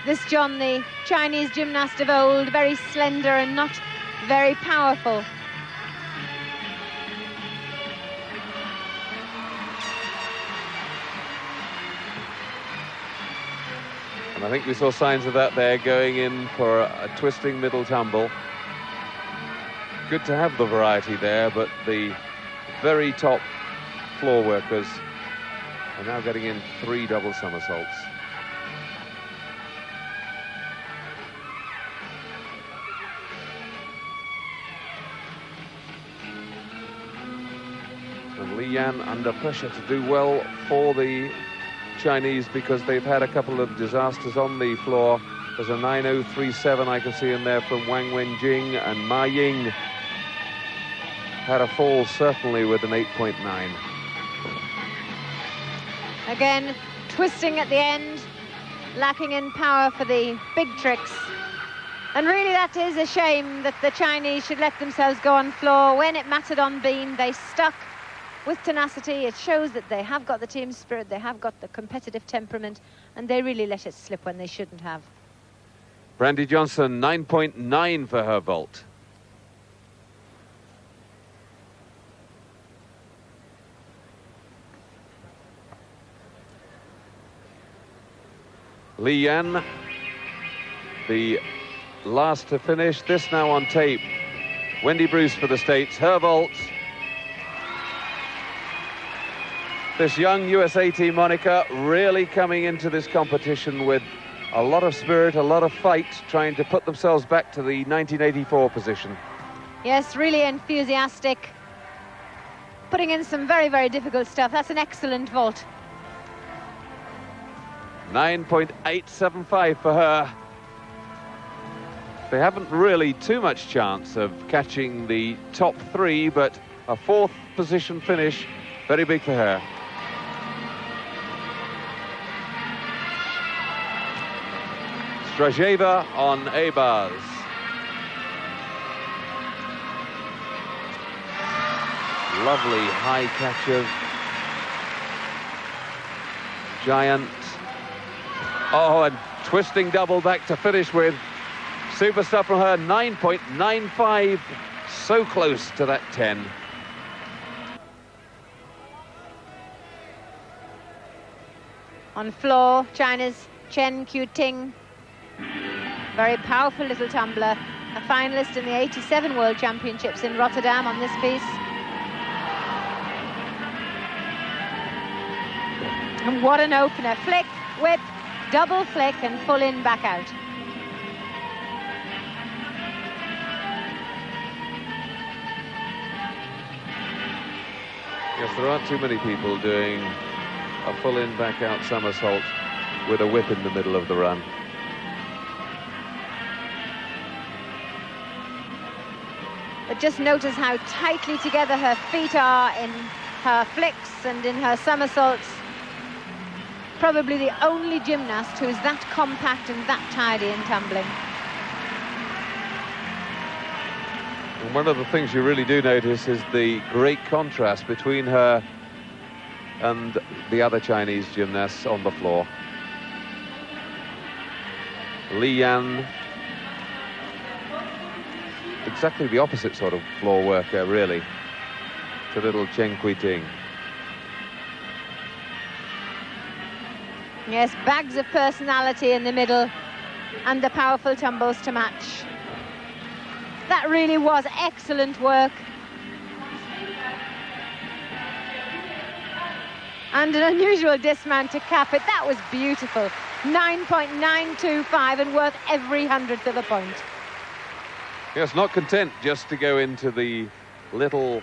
This John, the Chinese gymnast of old, very slender and not very powerful. And I think we saw signs of that there, going in for a twisting middle tumble. Good to have the variety there, but the very top floor workers are now getting in 3 double somersaults. And Li Yan under pressure to do well for the Chinese, because they've had a couple of disasters on the floor. There's a 9.037 I can see in there from Wang Wenjing, and Ma Ying had a fall certainly with an 8.9. Again, twisting at the end, lacking in power for the big tricks. And really that is a shame that the Chinese should let themselves go on floor. When it mattered on beam, they stuck with tenacity. It shows that they have got the team spirit, they have got the competitive temperament, and they really let it slip when they shouldn't have. Brandy Johnson, 9.9 for her vault. Li Yan, the last to finish. This now on tape. Wendy Bruce for the States, her vault. This young USA team, Monica, really coming into this competition with a lot of spirit, a lot of fight, trying to put themselves back to the 1984 position. Yes, really enthusiastic. Putting in some very, very difficult stuff. That's an excellent vault. 9.875 for her. They haven't really too much chance of catching the top 3, but a 4th position finish, very big for her. Strajeva on A-bars. Lovely high catch of Giant. Oh, and twisting double back to finish with. Super stuff from her, 9.95. So close to that 10. On floor, China's Chen Qiuting. Very powerful little tumbler. A finalist in the 87 World Championships in Rotterdam on this piece. And what an opener. Flick, whip, double flick, and full in, back out. Yes, there aren't too many people doing a full in, back out somersault with a whip in the middle of the run. But just notice how tightly together her feet are in her flicks and in her somersaults. Probably the only gymnast who is that compact and that tidy in tumbling. And one of the things you really do notice is the great contrast between her and the other Chinese gymnasts on the floor. Li Yan, exactly the opposite sort of floor worker, really, to little Chen Kuiting. Yes, bags of personality in the middle and the powerful tumbles to match. That really was excellent work. And an unusual dismount to cap it. That was beautiful. 9.925 and worth every hundredth of a point. Yes, not content just to go into the little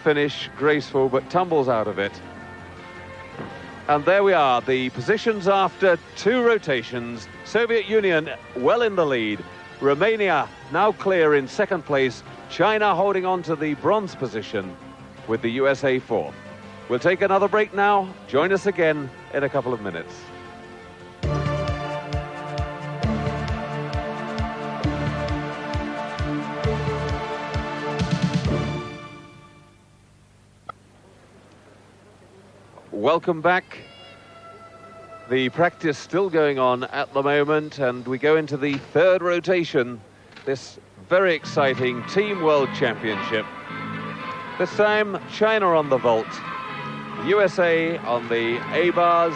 finish, graceful, but tumbles out of it. And there we are, the positions after 2 rotations. Soviet Union well in the lead. Romania now clear in 2nd place. China holding on to the bronze position with the USA 4th. We'll take another break now. Join us again in a couple of minutes. Welcome back. The practice still going on at the moment, and we go into the 3rd rotation. This very exciting Team World Championship. This time, China on the vault, USA on the A-bars,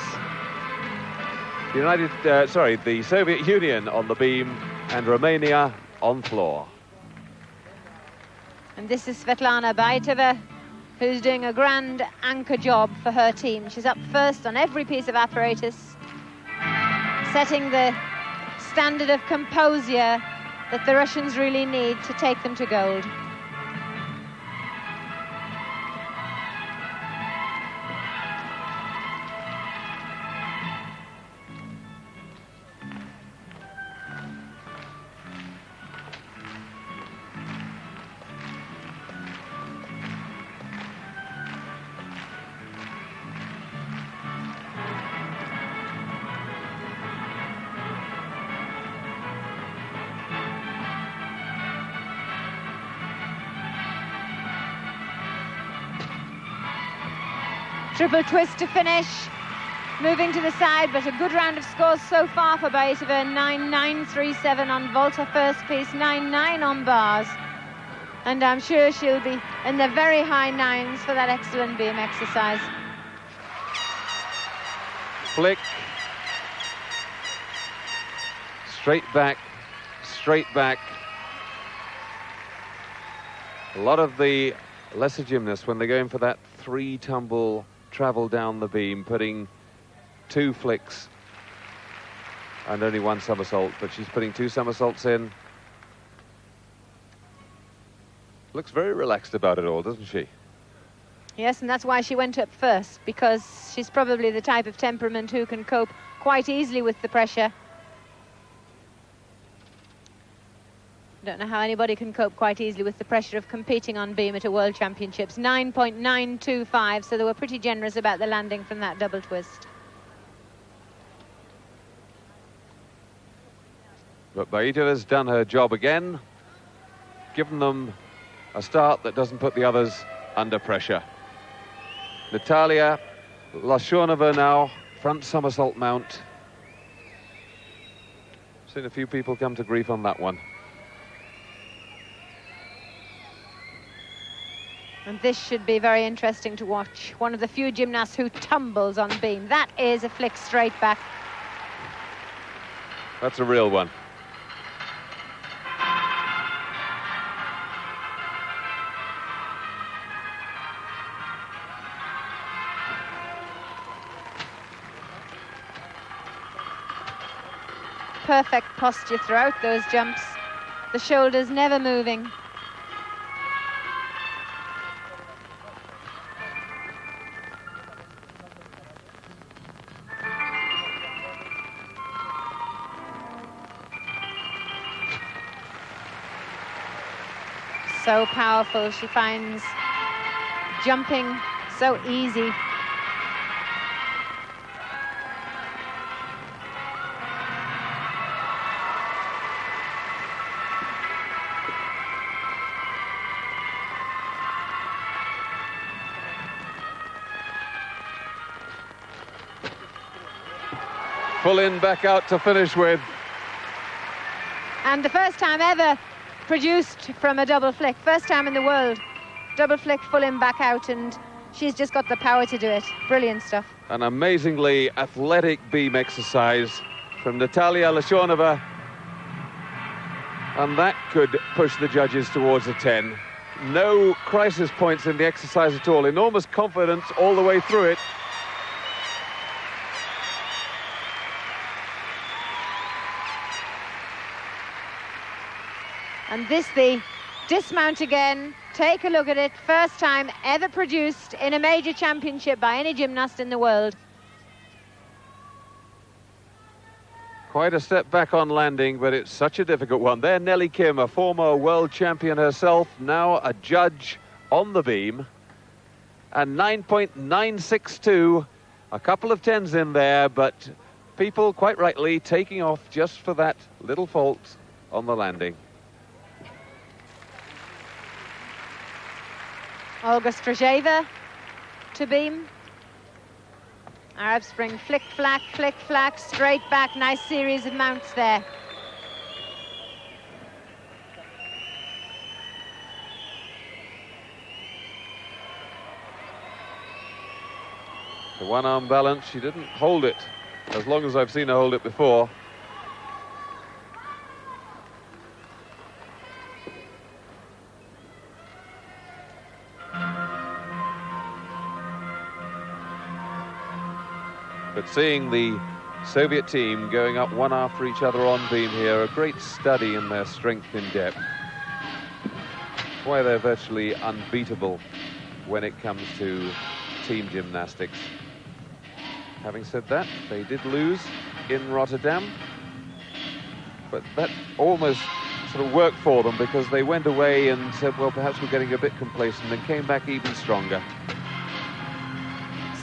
the Soviet Union on the beam, and Romania on floor. And this is Svetlana Baitova, who's doing a grand anchor job for her team. She's up first on every piece of apparatus, setting the standard of composure that the Russians really need to take them to gold. Triple twist to finish, moving to the side, but a good round of scores so far for Baitova. 9.937 on vault, her first piece, 9.9 on bars. And I'm sure she'll be in the very high 9s for that excellent beam exercise. Flick. Straight back, straight back. A lot of the lesser gymnasts, when they go in for that 3-tumble travel down the beam, putting 2 flicks and only 1 somersault, but she's putting 2 somersaults in. Looks very relaxed about it all, doesn't she? Yes, and that's why she went up first, because she's probably the type of temperament who can cope quite easily with the pressure. Don't know how anybody can cope quite easily with the pressure of competing on beam at a World Championships. 9.925, so they were pretty generous about the landing from that double twist. But Baitova's done her job again, given them a start that doesn't put the others under pressure. Natalia Lashonova now, front somersault mount. Seen a few people come to grief on that one. And this should be very interesting to watch. One of the few gymnasts who tumbles on beam. That is a flick straight back. That's a real one. Perfect posture throughout those jumps. The shoulders never moving. So powerful. She finds jumping so easy. Full in back out to finish with. And the first time ever produced from a double flick. First time in the world. Double flick, full in back out, and she's just got the power to do it. Brilliant stuff. An amazingly athletic beam exercise from Natalia Lashonova. And that could push the judges towards a 10. No crisis points in the exercise at all. Enormous confidence all the way through it. And this, the dismount again. Take a look at it. First time ever produced in a major championship by any gymnast in the world. Quite a step back on landing, but it's such a difficult one. There, Nellie Kim, a former world champion herself, now a judge on the beam. And 9.962, a couple of 10s in there, but people, quite rightly, taking off just for that little fault on the landing. Olga Strojeva to beam. Arab Spring, flick, flack, straight back. Nice series of mounts there. The one-arm balance, she didn't hold it as long as I've seen her hold it before. But seeing the Soviet team going up one after each other on beam here, a great study in their strength in depth. That's why they're virtually unbeatable when it comes to team gymnastics. Having said that, they did lose in Rotterdam, but that almost sort of worked for them because they went away and said, well, perhaps we're getting a bit complacent, and came back even stronger.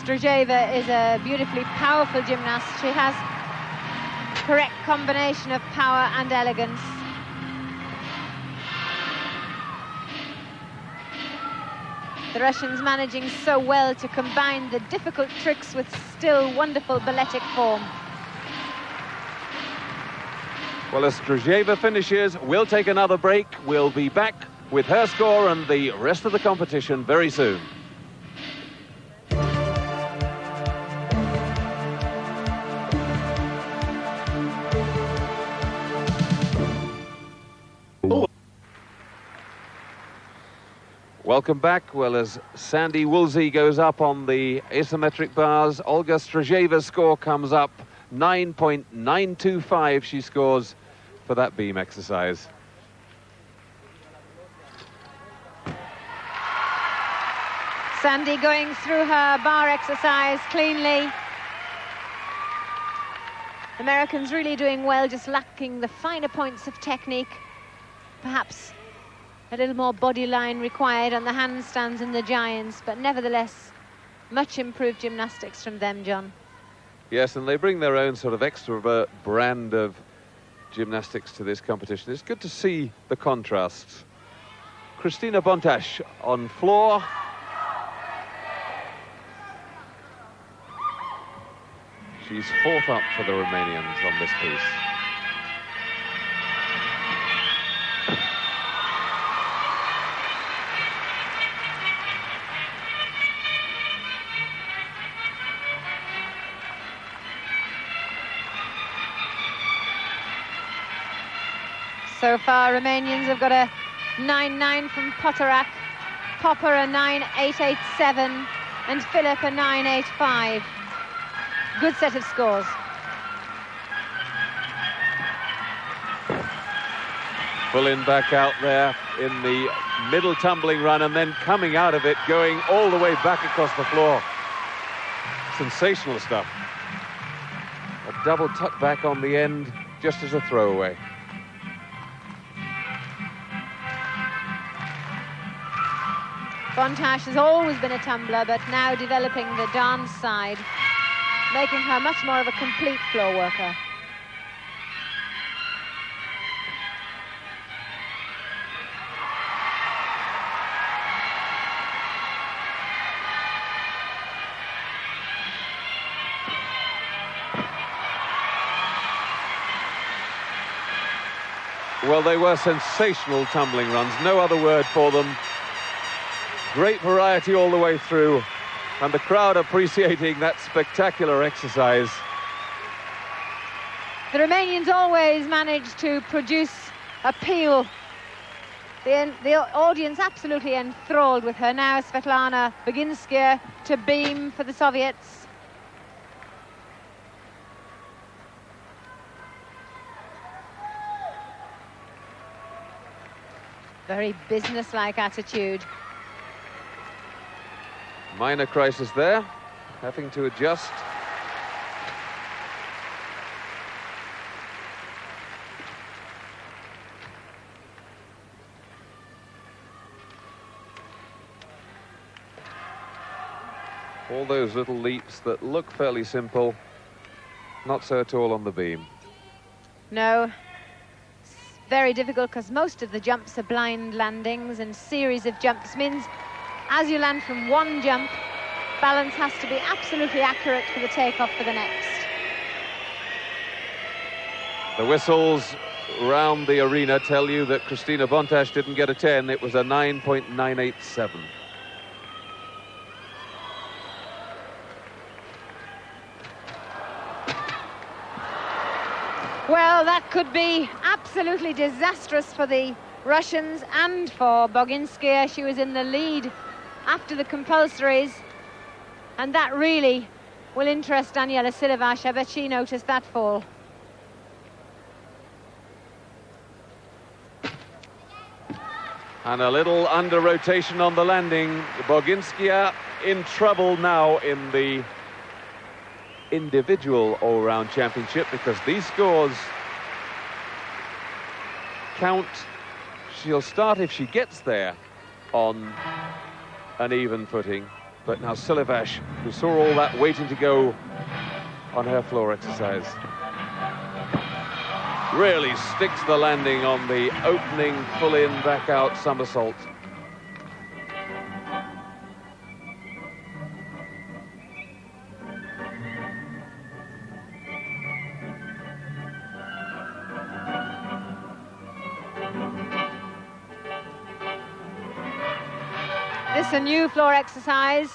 Strojeva is a beautifully powerful gymnast. She has correct combination of power and elegance. The Russians managing so well to combine the difficult tricks with still wonderful balletic form. Well, as Strojeva finishes, we'll take another break. We'll be back with her score and the rest of the competition very soon. Welcome back. Well, as Sandy Woolsey goes up on the asymmetric bars, Olga Strojeva's score comes up. 9.925 she scores for that beam exercise. Sandy going through her bar exercise cleanly. Americans really doing well, just lacking the finer points of technique. Perhaps a little more body line required on the handstands and the giants, but nevertheless, much improved gymnastics from them, John. Yes, and they bring their own sort of extrovert brand of gymnastics to this competition. It's good to see the contrasts. Christina Bontash on floor. She's fourth up for the Romanians on this piece. So far, Romanians have got a 9.9 from Potorak, Popper a 9.887, and Philip a 9.85. Good set of scores. Full in back out there in the middle tumbling run, and then coming out of it, going all the way back across the floor. Sensational stuff. A double tuck back on the end, just as a throwaway. Bontash has always been a tumbler, but now developing the dance side, making her much more of a complete floor worker. Well, they were sensational tumbling runs, no other word for them. Great variety all the way through, and the crowd appreciating that spectacular exercise. The Romanians always manage to produce appeal. The audience absolutely enthralled with her. Now Svetlana Baginskaya to beam for the Soviets. Very businesslike attitude. Minor crisis there, having to adjust. All those little leaps that look fairly simple, not so at all on the beam. No, it's very difficult because most of the jumps are blind landings, and series of jumps means as you land from one jump, balance has to be absolutely accurate for the takeoff for the next. The whistles round the arena tell you that Kristina Bontash didn't get a 10, it was a 9.987. Well, that could be absolutely disastrous for the Russians and for Baginskaya. She was in the lead after the compulsories, and that really will interest Daniela Silovash. I bet she noticed that fall. And a little under rotation on the landing. Baginskaya in trouble now in the individual all-round championship, because these scores count. She'll start, if she gets there, on an even footing. But now Silovash, who saw all that waiting to go on her floor exercise, really sticks the landing on the opening full-in, back-out somersault. This is a new floor exercise.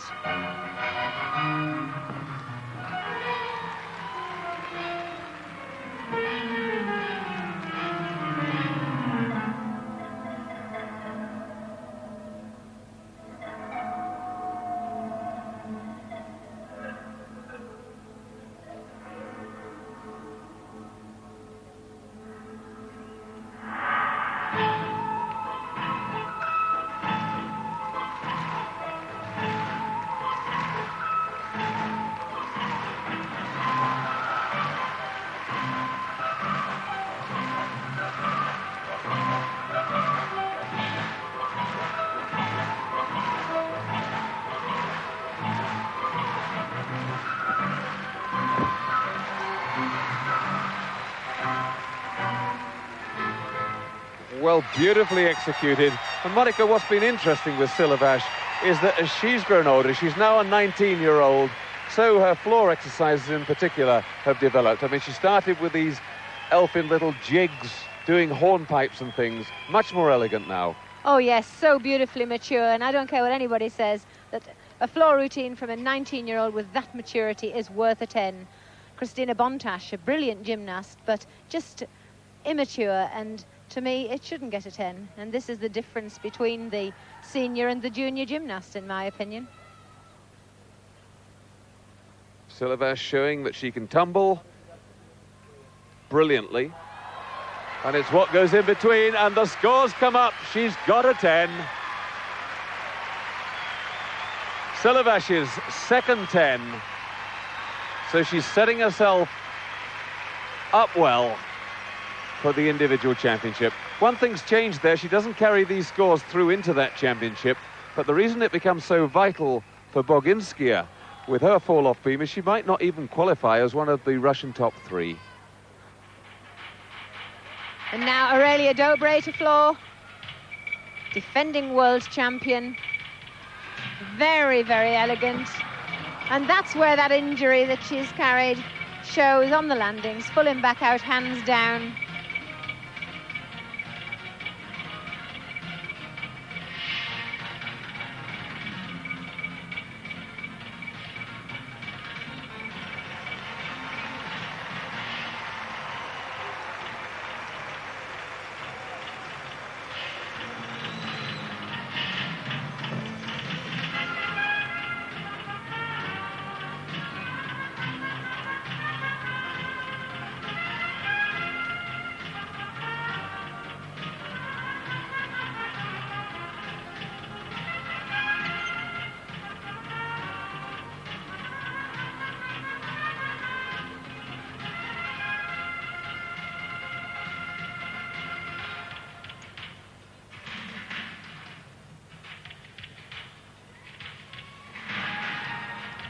Well, beautifully executed. And Monica, what's been interesting with Silovash is that as she's grown older, she's now a 19-year-old, so her floor exercises in particular have developed. I mean, she started with these elfin little jigs, doing hornpipes and things, much more elegant now. Oh yes, so beautifully mature, and I don't care what anybody says, that a floor routine from a 19-year-old with that maturity is worth a 10. Kristina Bontash, a brilliant gymnast, but just immature, and to me, it shouldn't get a 10. And this is the difference between the senior and the junior gymnast, in my opinion. Silovash showing that she can tumble brilliantly. And it's what goes in between, and the scores come up. She's got a 10. Silovash's second 10. So she's setting herself up well for the individual championship. One thing's changed there. She doesn't carry these scores through into that championship. But the reason it becomes so vital for Boginskaya with her fall-off beam is she might not even qualify as one of the Russian top 3. And now Aurelia Dobre to floor. Defending world champion. Very, very elegant. And that's where that injury that she's carried shows on the landings. Full in, back out, hands down.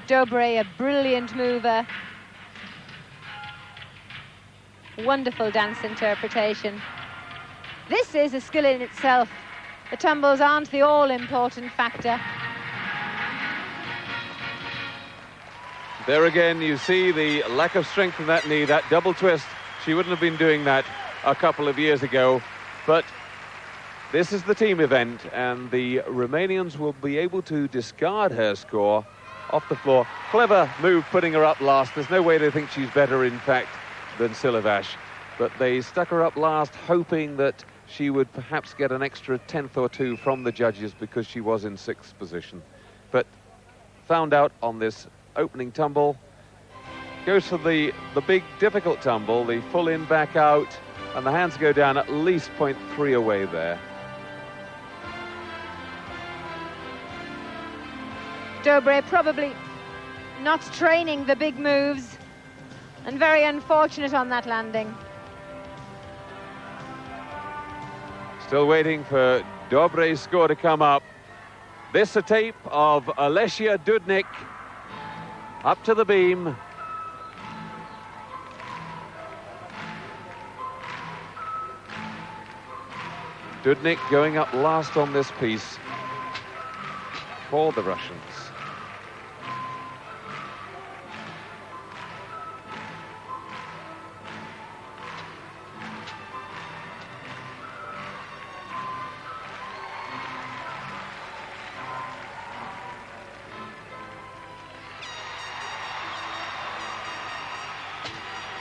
Dobre, a brilliant mover. Wonderful dance interpretation. This is a skill in itself. The tumbles aren't the all-important factor. There again, you see the lack of strength in that knee, that double twist. She wouldn't have been doing that a couple of years ago. But this is the team event, and the Romanians will be able to discard her score off the floor. Clever move putting her up last. There's no way they think she's better, in fact, than Silovash. But they stuck her up last, hoping that she would perhaps get an extra 10th or 2 from the judges because she was in 6th position. But found out on this opening tumble. Goes for the big, difficult tumble, the full in, back out, and the hands go down at least 0.3 away there. Dobre probably not training the big moves and very unfortunate on that landing. Still waiting for Dobre's score to come up. This a tape of Alesia Dudnik up to the beam. Dudnik going up last on this piece for the Russians.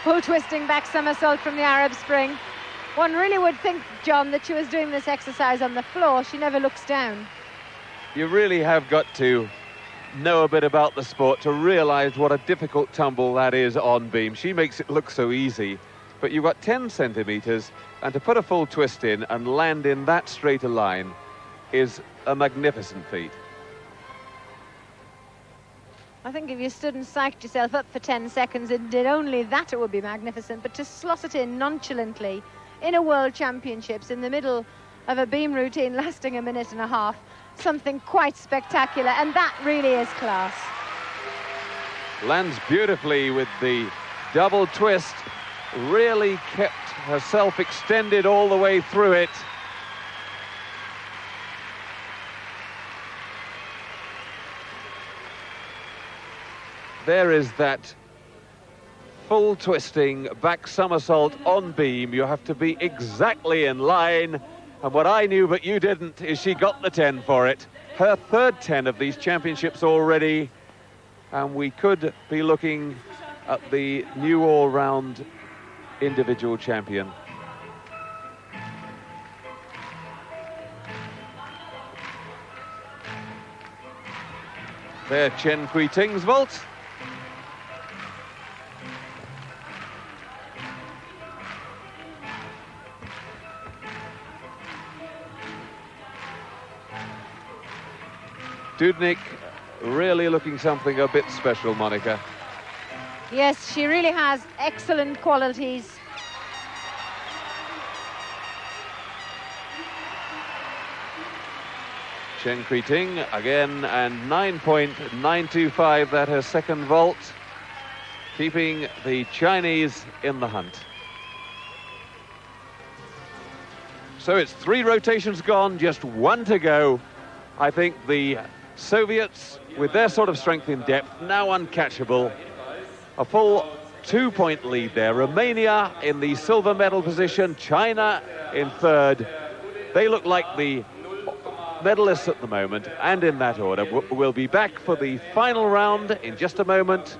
Full twisting back somersault from the Arab Spring. One really would think, John, that she was doing this exercise on the floor. She never looks down. You really have got to know a bit about the sport to realise what a difficult tumble that is on beam. She makes it look so easy, but you've got 10 centimetres, and to put a full twist in and land in that straight a line is a magnificent feat. I think if you stood and psyched yourself up for 10 seconds and did only that, it would be magnificent. But to slot it in nonchalantly in a World Championships in the middle of a beam routine lasting a minute and a half, something quite spectacular, and that really is class. Lands beautifully with the double twist, really kept herself extended all the way through it. There is that full twisting back somersault on beam. You have to be exactly in line. And what I knew but you didn't is she got the 10 for it. Her third 10 of these championships already. And we could be looking at the new all-round individual champion. There, Chen Kui-Ting's vault. Dudnik really looking something a bit special, Monica. Yes, she really has excellent qualities. Chen Qiting again, and 9.925, that her second vault, keeping the Chinese in the hunt. So it's 3 rotations gone, just 1 to go. I think the Soviets, with their sort of strength in depth, now uncatchable. A full 2-point lead there. Romania in the silver medal position, China in third. They look like the medalists at the moment, and in that order. We'll be back for the final round in just a moment.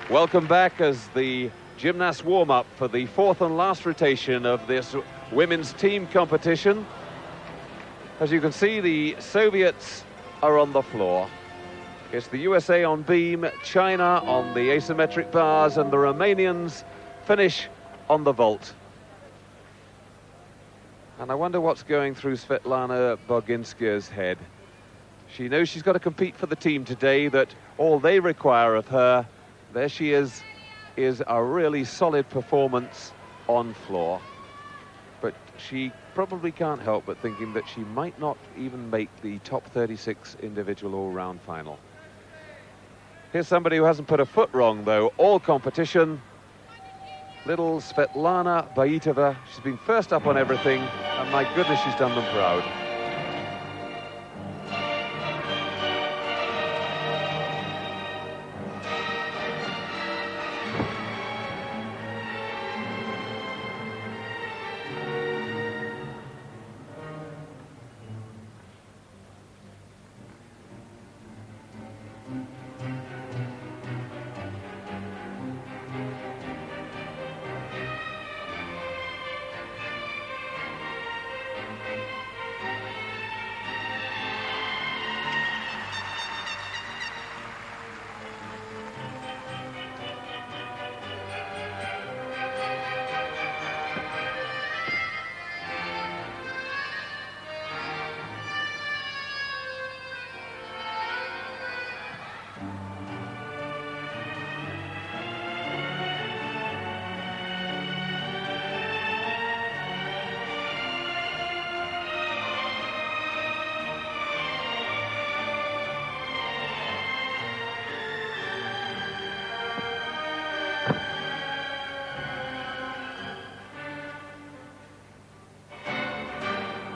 Welcome back as the gymnasts warm up for the 4th and last rotation of this women's team competition. As you can see, the Soviets are on the floor. It's the USA on beam, China on the asymmetric bars, and the Romanians finish on the vault. And I wonder what's going through Svetlana Boginska's head. She knows she's got to compete for the team today, that all they require of her, there she is a really solid performance on floor. But she probably can't help but thinking that she might not even make the top 36 individual all-round final. Here's somebody who hasn't put a foot wrong, though, all competition. Little Svetlana Baitova. She's been first up on everything, and my goodness, she's done them proud.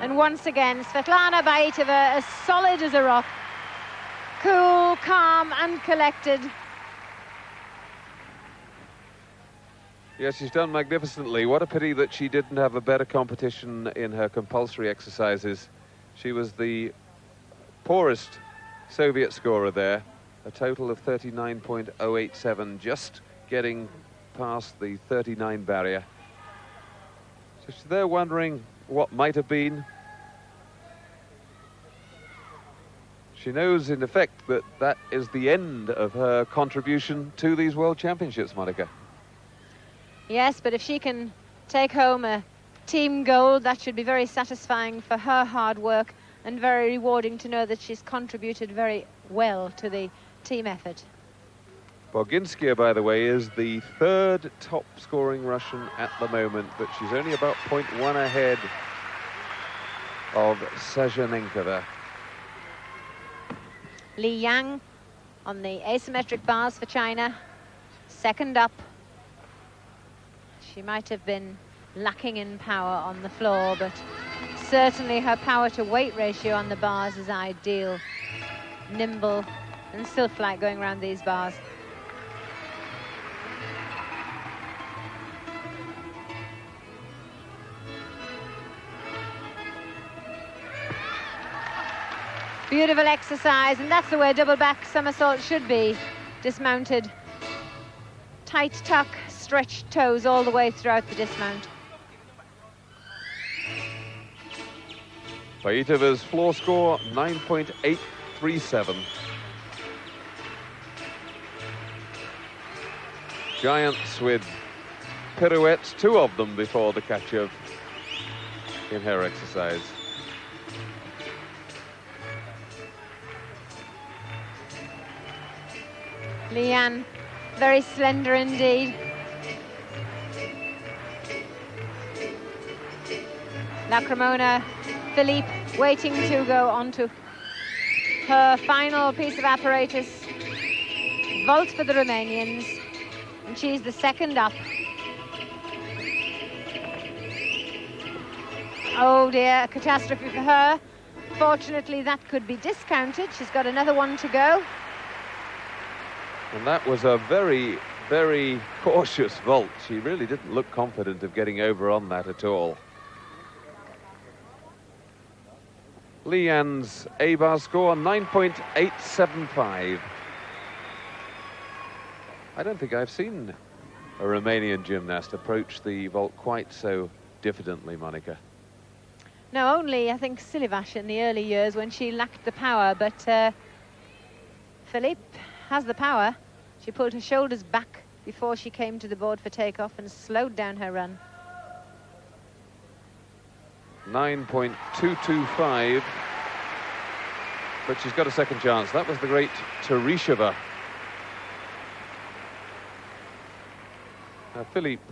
And once again, Svetlana Baitova, as solid as a rock. Cool, calm, and collected. Yes, she's done magnificently. What a pity that she didn't have a better competition in her compulsory exercises. She was the poorest Soviet scorer there, a total of 39.087, just getting past the 39 barrier. So she's there wondering what might have been. She knows, in effect, that that is the end of her contribution to these World Championships, Monica. Yes, but if she can take home a team gold, that should be very satisfying for her hard work and very rewarding to know that she's contributed very well to the team effort. Boginska, by the way, is the 3rd top scoring Russian at the moment, but she's only about 0.1 ahead of Sazhanenko there. Li Yang on the asymmetric bars for China, 2nd up. She might have been lacking in power on the floor, but certainly her power to weight ratio on the bars is ideal. Nimble and sylph-like going around these bars. Beautiful exercise, and that's the way double back somersault should be. Dismounted, tight tuck, stretched toes all the way throughout the dismount. Baitova's floor score, 9.837. Giants with pirouettes, 2 of them before the Kachev in her exercise. Leanne, very slender indeed. La Cremona, Philippe waiting to go on to her final piece of apparatus. Vault for the Romanians, and she's the second up. Oh dear, a catastrophe for her. Fortunately, that could be discounted. She's got another one to go. And that was a very, very cautious vault. She really didn't look confident of getting over on that at all. Leanne's A-bar score, 9.875. I don't think I've seen a Romanian gymnast approach the vault quite so diffidently, Monica. No, only, I think, Silivash in the early years when she lacked the power, but Philippe has the power. She pulled her shoulders back before she came to the board for takeoff and slowed down her run. 9.225, but she's got a second chance. That was the great Teresheva. Philippe,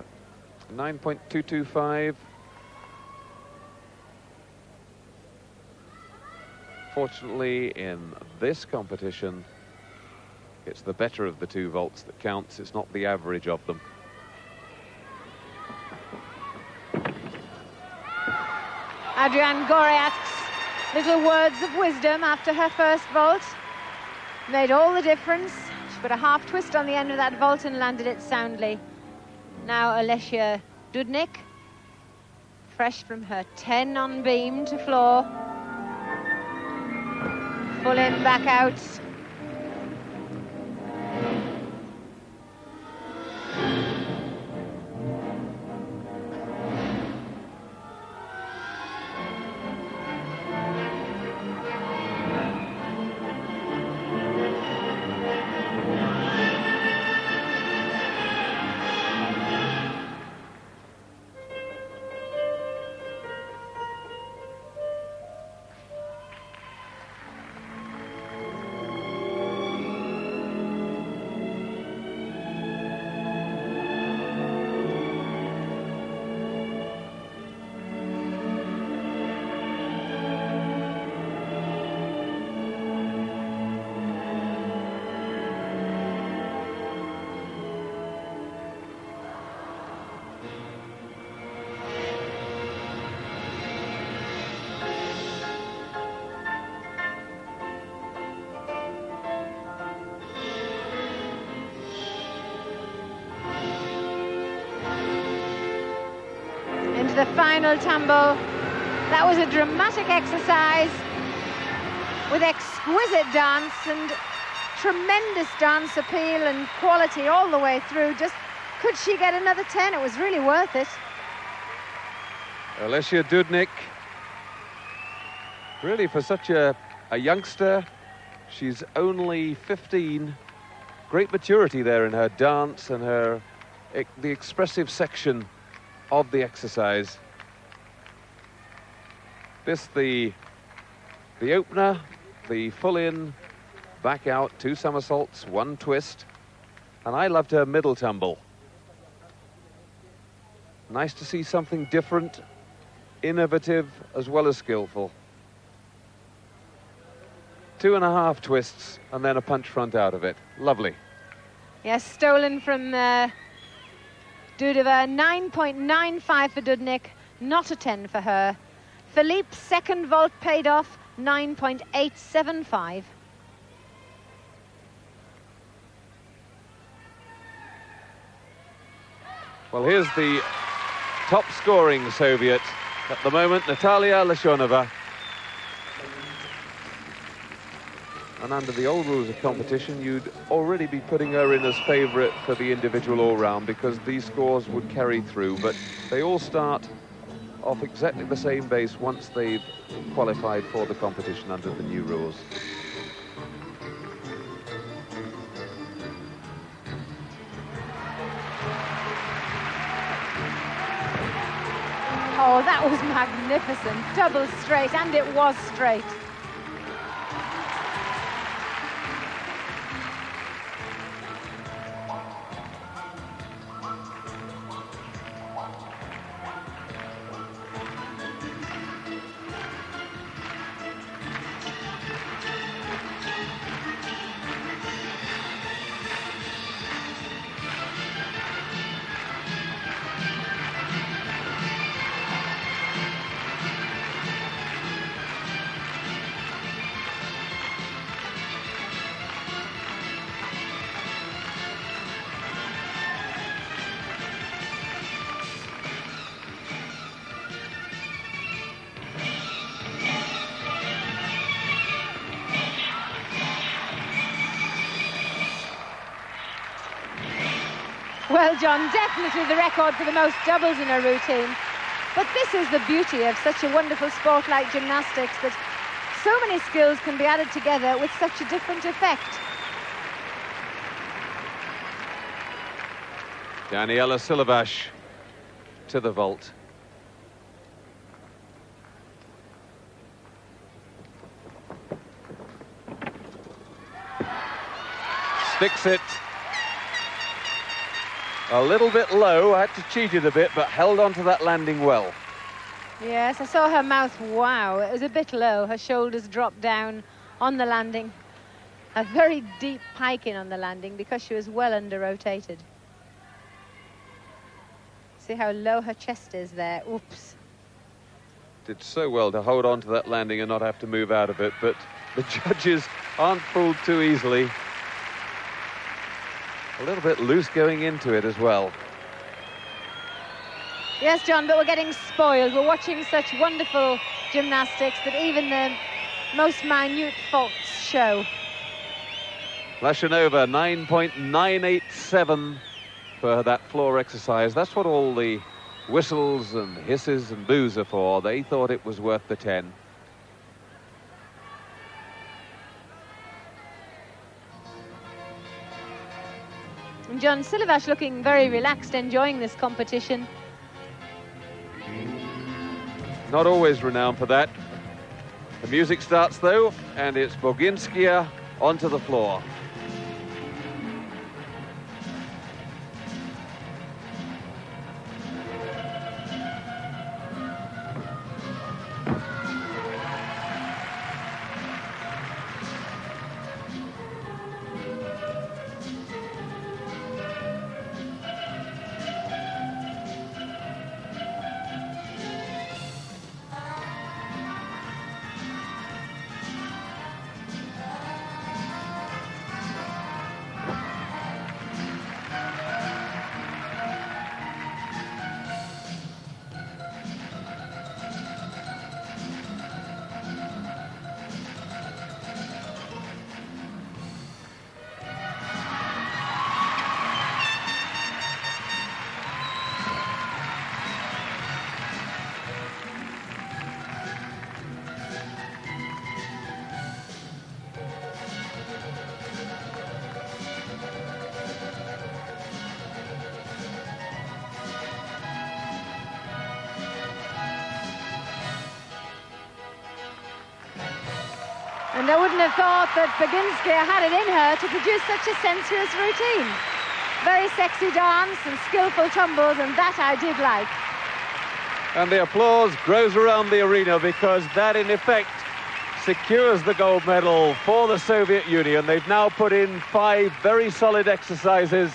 9.225. Fortunately, in this competition, it's the better of the two vaults that counts. It's not the average of them. Adrienne Goriak's little words of wisdom after her first vault made all the difference. She put a half twist on the end of that vault and landed it soundly. Now Alessia Dudnik, fresh from her 10 on beam to floor. Full in, back out. The final tumble. That was a dramatic exercise with exquisite dance and tremendous dance appeal and quality all the way through. Just could she get another 10? It was really worth it. Alessia Dudnik, really for such a youngster, she's only 15. Great maturity there in her dance and the expressive section of the exercise. This the opener, the full in, back out, 2 somersaults, 1 twist, and I loved her middle tumble. Nice to see something different, innovative as well as skillful. 2.5 twists and then a punch front out of it. Lovely. Yes, stolen from Dudova. 9.95 for Dudnik, not a 10 for her. Philippe's second vault paid off, 9.875. Well, here's the top scoring Soviet at the moment, Natalia Leshonova. And under the old rules of competition, you'd already be putting her in as favourite for the individual all-round because these scores would carry through, but they all start off exactly the same base once they've qualified for the competition under the new rules. Oh, that was magnificent. Double straight, and it was straight. Well, John, definitely the record for the most doubles in a routine. But this is the beauty of such a wonderful sport like gymnastics, that so many skills can be added together with such a different effect. Daniela Silavash to the vault. Sticks it a little bit low. I had to cheat it a bit, but held on to that landing well. Yes, I saw her mouth. Wow, it was a bit low. Her shoulders dropped down on the landing. A very deep pike in on the landing because she was well under-rotated. See how low her chest is there. Oops. Did so well to hold on to that landing and not have to move out of it, but the judges aren't fooled too easily. A little bit loose going into it as well. Yes, John, but we're getting spoiled. We're watching such wonderful gymnastics that even the most minute faults show. Lashanova, 9.987 for that floor exercise. That's what all the whistles and hisses and boos are for. They thought it was worth the 10. And John, Silavash looking very relaxed, enjoying this competition. Not always renowned for that. The music starts though, and it's Boginskaya onto the floor. And I wouldn't have thought that Boginskaya had it in her to produce such a sensuous routine. Very sexy dance and skillful tumbles, and that I did like. And the applause grows around the arena because that, in effect, secures the gold medal for the Soviet Union. They've now put in 5 very solid exercises,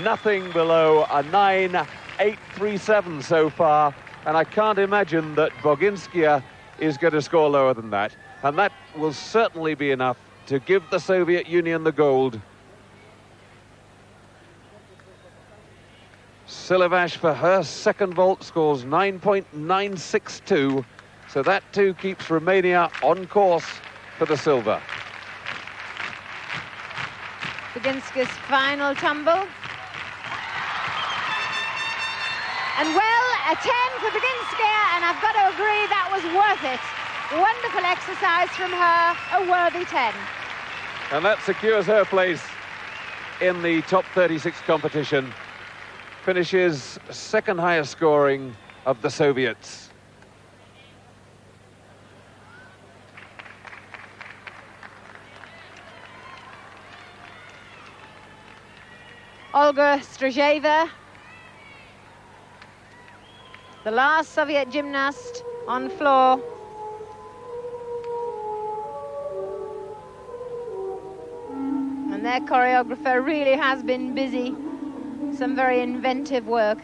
nothing below a 9.837 so far. And I can't imagine that Boginskaya is going to score lower than that. And that will certainly be enough to give the Soviet Union the gold. Silavash, for her second vault, scores 9.962. So that too keeps Romania on course for the silver. Boginskaya's final tumble. And well, a 10 for Boginskaya, and I've got to agree that was worth it. Wonderful exercise from her, a worthy 10. And that secures her place in the top 36 competition. Finishes second highest scoring of the Soviets. Olga Strozheva, the last Soviet gymnast on floor. And their choreographer really has been busy. Some very inventive work.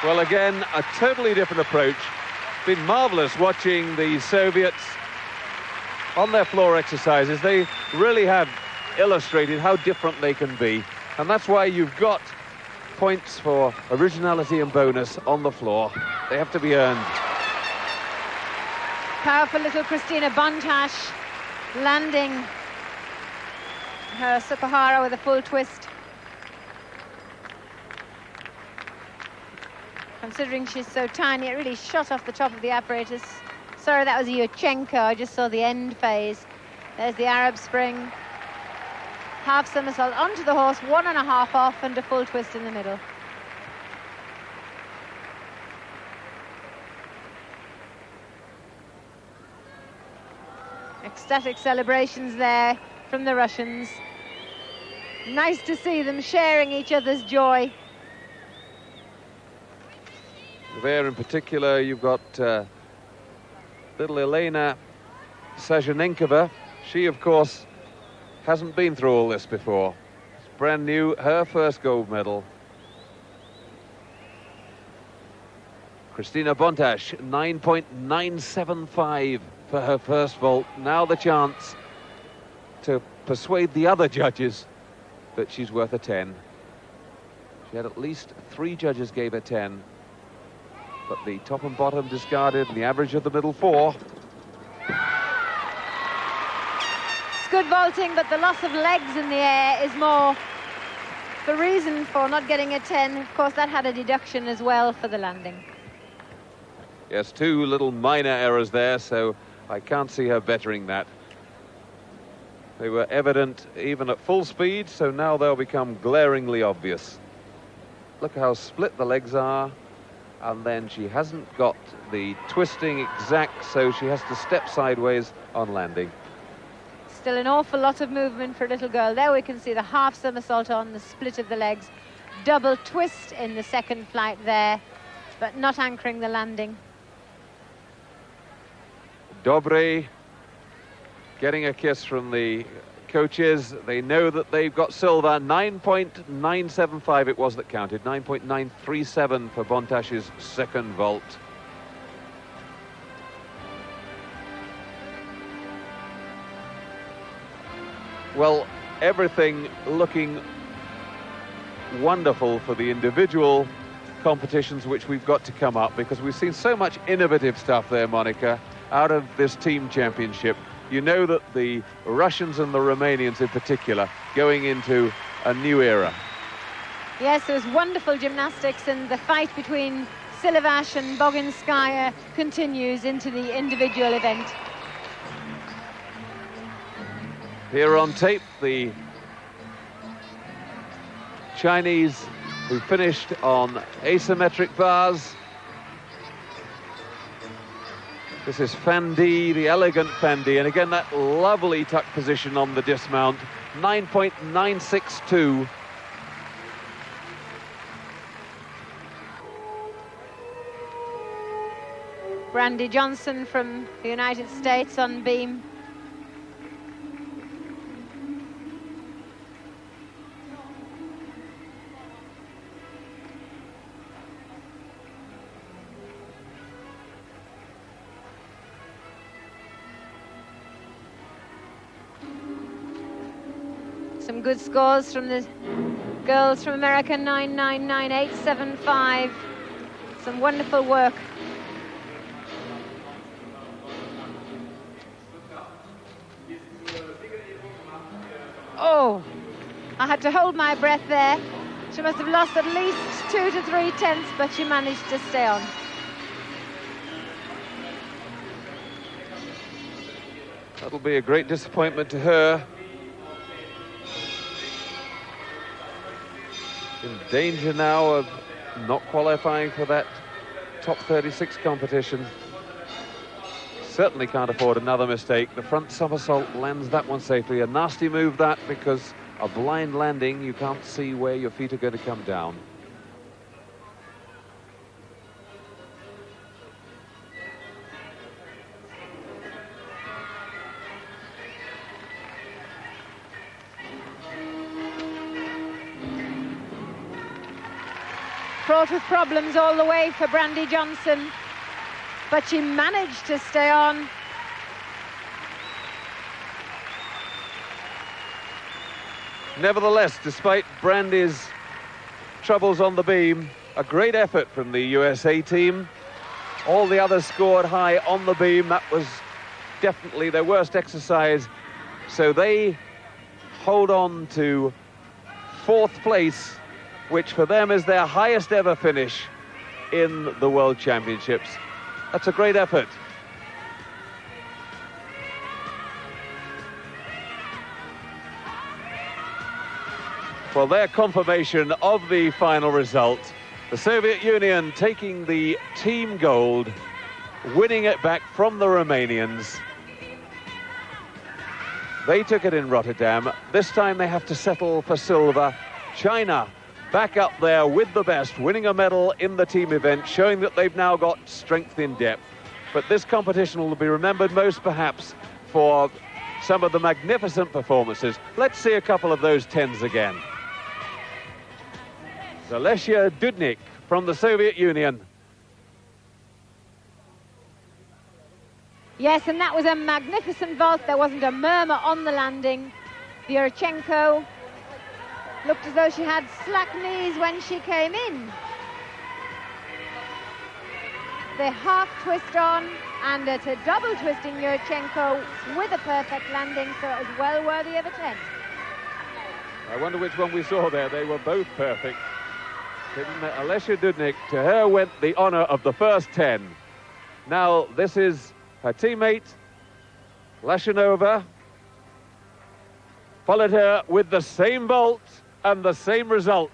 Well, again, a totally different approach. Been marvellous watching the Soviets on their floor exercises. They really have illustrated how different they can be. And that's why you've got points for originality and bonus on the floor. They have to be earned. Powerful little Christina Bontash landing her Sukahara with a full twist. Considering she's so tiny, it really shot off the top of the apparatus. Sorry, that was Yurchenko. I just saw the end phase. There's the Arab spring. Half somersault onto the horse, 1.5 off, and a full twist in the middle. Ecstatic celebrations there from the Russians. Nice to see them sharing each other's joy. There in particular, you've got little Elena Sajanenkova. She, of course, hasn't been through all this before. It's brand new, her first gold medal. Christina Bontash, 9.975 for her first vault. Now the chance to persuade the other judges that she's worth a 10. She had at least 3 judges gave her 10. But the top and bottom discarded, and the average of the middle 4. It's good vaulting, but the loss of legs in the air is more the reason for not getting a 10. Of course, that had a deduction as well for the landing. Yes, 2 little minor errors there, so I can't see her bettering that. They were evident even at full speed, so now they'll become glaringly obvious. Look how split the legs are. And then she hasn't got the twisting exact, so she has to step sideways on landing. Still an awful lot of movement for a little girl. There we can see the half somersault on, the split of the legs. Double twist in the second flight there, but not anchoring the landing. Dobre getting a kiss from the coaches. They know that they've got silver. 9.975 it was that counted. 9.937 for Bontash's second vault. Well, everything looking wonderful for the individual competitions which we've got to come up, because we've seen so much innovative stuff there, Monica, out of this team championship. You know that the Russians and the Romanians in particular going into a new era. Yes, there was wonderful gymnastics, and the fight between Silovash and Boginskaya continues into the individual event. Here on tape, the Chinese who finished on asymmetric bars. This is Fandi, the elegant Fandi, and again that lovely tuck position on the dismount. 9.962. Brandy Johnson from the United States on beam. Some good scores from the girls from America, 9.99875. Some wonderful work. Oh, I had to hold my breath there. She must have lost at least 2 to 3 tenths, but she managed to stay on. That'll be a great disappointment to her. In danger now of not qualifying for that top 36 competition. Certainly can't afford another mistake. The front somersault lands that one safely. A nasty move that, because a blind landing, you can't see where your feet are going to come down. fraught with problems all the way for Brandy Johnson, but she managed to stay on. Nevertheless, despite Brandy's troubles on the beam, a great effort from the USA team. All the others scored high on the beam. That was definitely their worst exercise. So they hold on to 4th place, which for them is their highest ever finish in the World Championships. That's a great effort. For their confirmation of the final result, the Soviet Union taking the team gold, winning it back from the Romanians. They took it in Rotterdam. This time they have to settle for silver. China back up there with the best, winning a medal in the team event, showing that they've now got strength in depth. But this competition will be remembered most perhaps for some of the magnificent performances. Let's see a couple of those 10s again. Zalesya Dudnik from the Soviet Union. Yes, and that was a magnificent vault. There wasn't a murmur on the landing. Vyerchenko looked as though she had slack knees when she came in. The half twist on, and it's a double twist in Vyerchenko with a perfect landing, so it was well worthy of a 10. I wonder which one we saw there. They were both perfect. Zalesya Dudnik, to her went the honor of the first 10. Now this is her teammate, Lashanova, followed her with the same vault and the same result.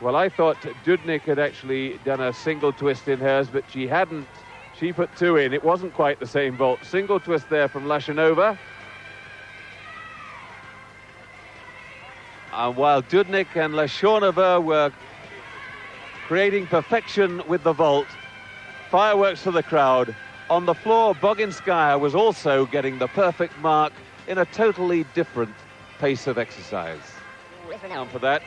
Well, I thought Dudnik had actually done a single twist in hers, but she hadn't. She put 2 in. It wasn't quite the same vault. Single twist there from Lashanova. And while Dudnik and Lashanova were creating perfection with the vault, fireworks for the crowd. On the floor, Boginskaya was also getting the perfect mark in a totally different pace of exercise. And for that,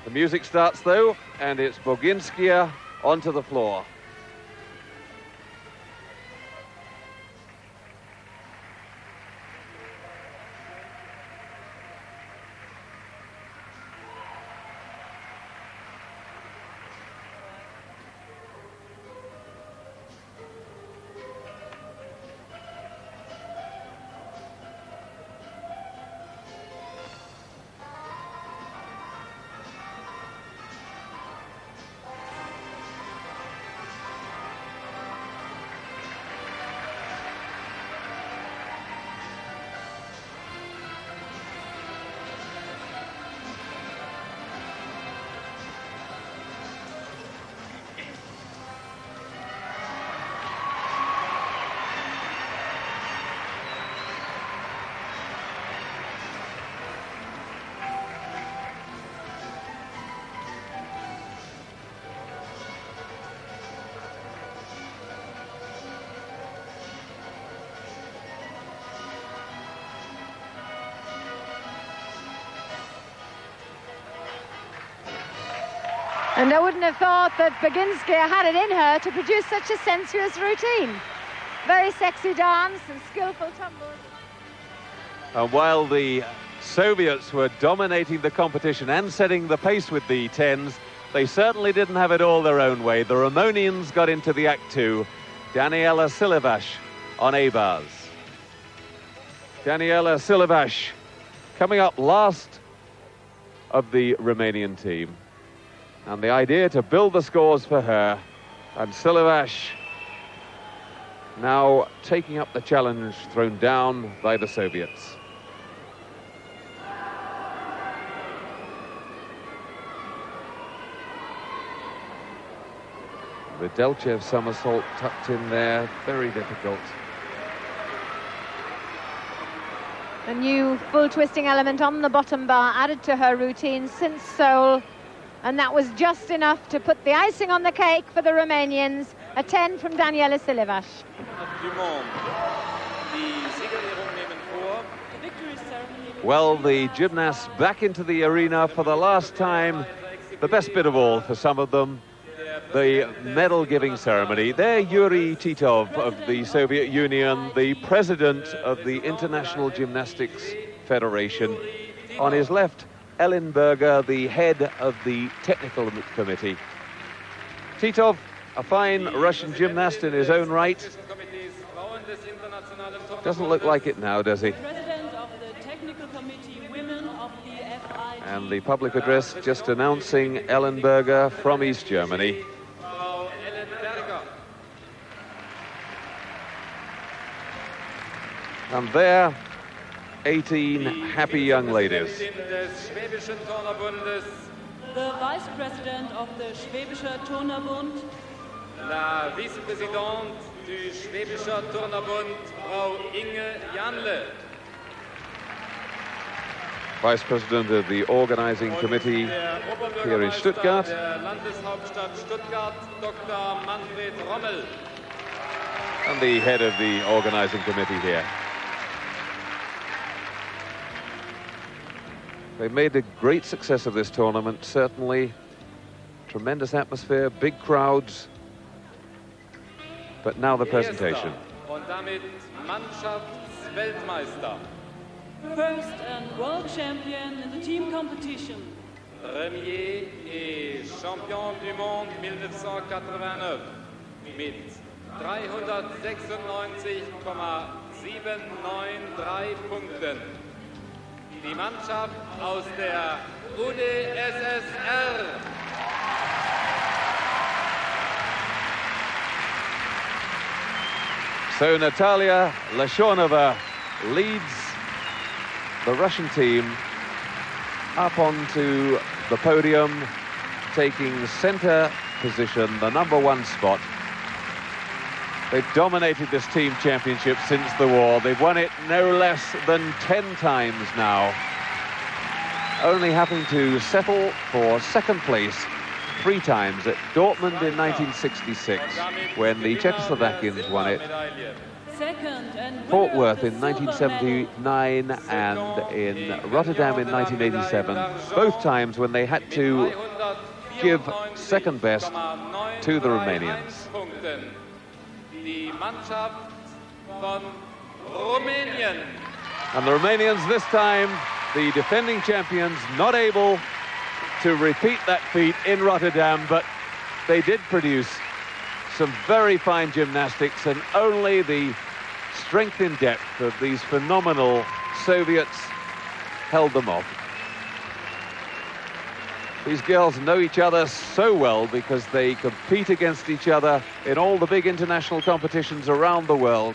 the music starts though, and it's Boginskaya onto the floor. And I wouldn't have thought that Boginskaya had it in her to produce such a sensuous routine. Very sexy dance and skillful tumbles. And while the Soviets were dominating the competition and setting the pace with the 10s, they certainly didn't have it all their own way. The Romanians got into the act too. Daniela Silivash on A-bars. Daniela Silivash coming up last of the Romanian team. And the idea to build the scores for her, and Silivash now taking up the challenge thrown down by the Soviets. The Delchev somersault tucked in there, very difficult. A new full twisting element on the bottom bar added to her routine since Seoul. And that was just enough to put the icing on the cake for the Romanians. A 10 from Daniela Silivash. Well, the gymnasts back into the arena for the last time. The best bit of all for some of them, the medal-giving ceremony. There, Yuri Titov of the Soviet Union, the president of the International Gymnastics Federation. On his left, Ellen Berger, the head of the technical committee. Titov, a fine Russian gymnast in his own right. Doesn't look like it now, does he? And the public address just announcing Ellen Berger from East Germany. And there, 18 happy young ladies. The Vice President of the Schwäbischer Turnerbund. La Vice-Présidente du Schwäbischer Turnerbund, Frau Inge Janle. Vice President of the organizing committee here in Stuttgart. Landeshauptstadt Stuttgart, Dr. Manfred Rommel. And the head of the organizing committee here. They've made a great success of this tournament, certainly. Tremendous atmosphere, big crowds. But now the presentation. Und damit Mannschaftsweltmeister. First and world champion in the team competition. Premier et champion du monde 1989 mit 396,793 Punkten. Die Mannschaft aus der UdSSR. So Natalia Lashonova leads the Russian team up onto the podium, taking center position, the #1 spot. They've dominated this team championship since the war. They've won it no less than 10 times now, only having to settle for second place 3 times, at Dortmund in 1966, when the Czechoslovakians won it, Fort Worth in 1979, and in Rotterdam in 1987, both times when they had to give second best to the Romanians. Die Mannschaft von Rumänien. And the Romanians this time, the defending champions, not able to repeat that feat in Rotterdam, but they did produce some very fine gymnastics, and only the strength in depth of these phenomenal Soviets held them off. These girls know each other so well because they compete against each other in all the big international competitions around the world.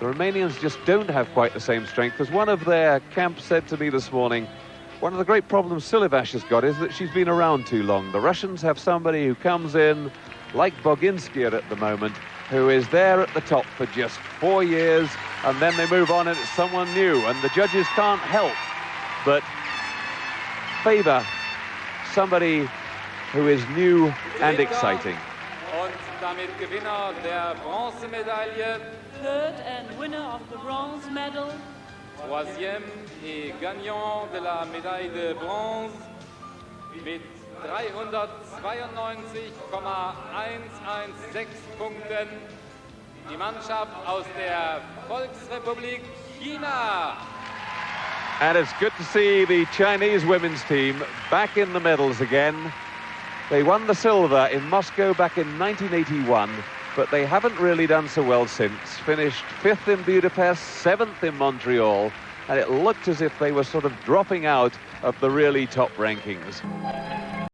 The Romanians just don't have quite the same strength. As one of their camps said to me this morning, one of the great problems Silivash has got is that she's been around too long. The Russians have somebody who comes in, like Boginskaya at the moment, who is there at the top for just 4 years, and then they move on and it's someone new, and the judges can't help but favor somebody who is new and exciting. Und damit Gewinner der Bronzemedaille. Third and winner of the bronze medal. Troisième et gagnant de la médaille de bronze mit 392,116 Punkten. Die Mannschaft aus der Volksrepublik China. And it's good to see the Chinese women's team back in the medals again. They won the silver in Moscow back in 1981, but they haven't really done so well since. Finished 5th in Budapest, 7th in Montreal, and it looked as if they were sort of dropping out of the really top rankings.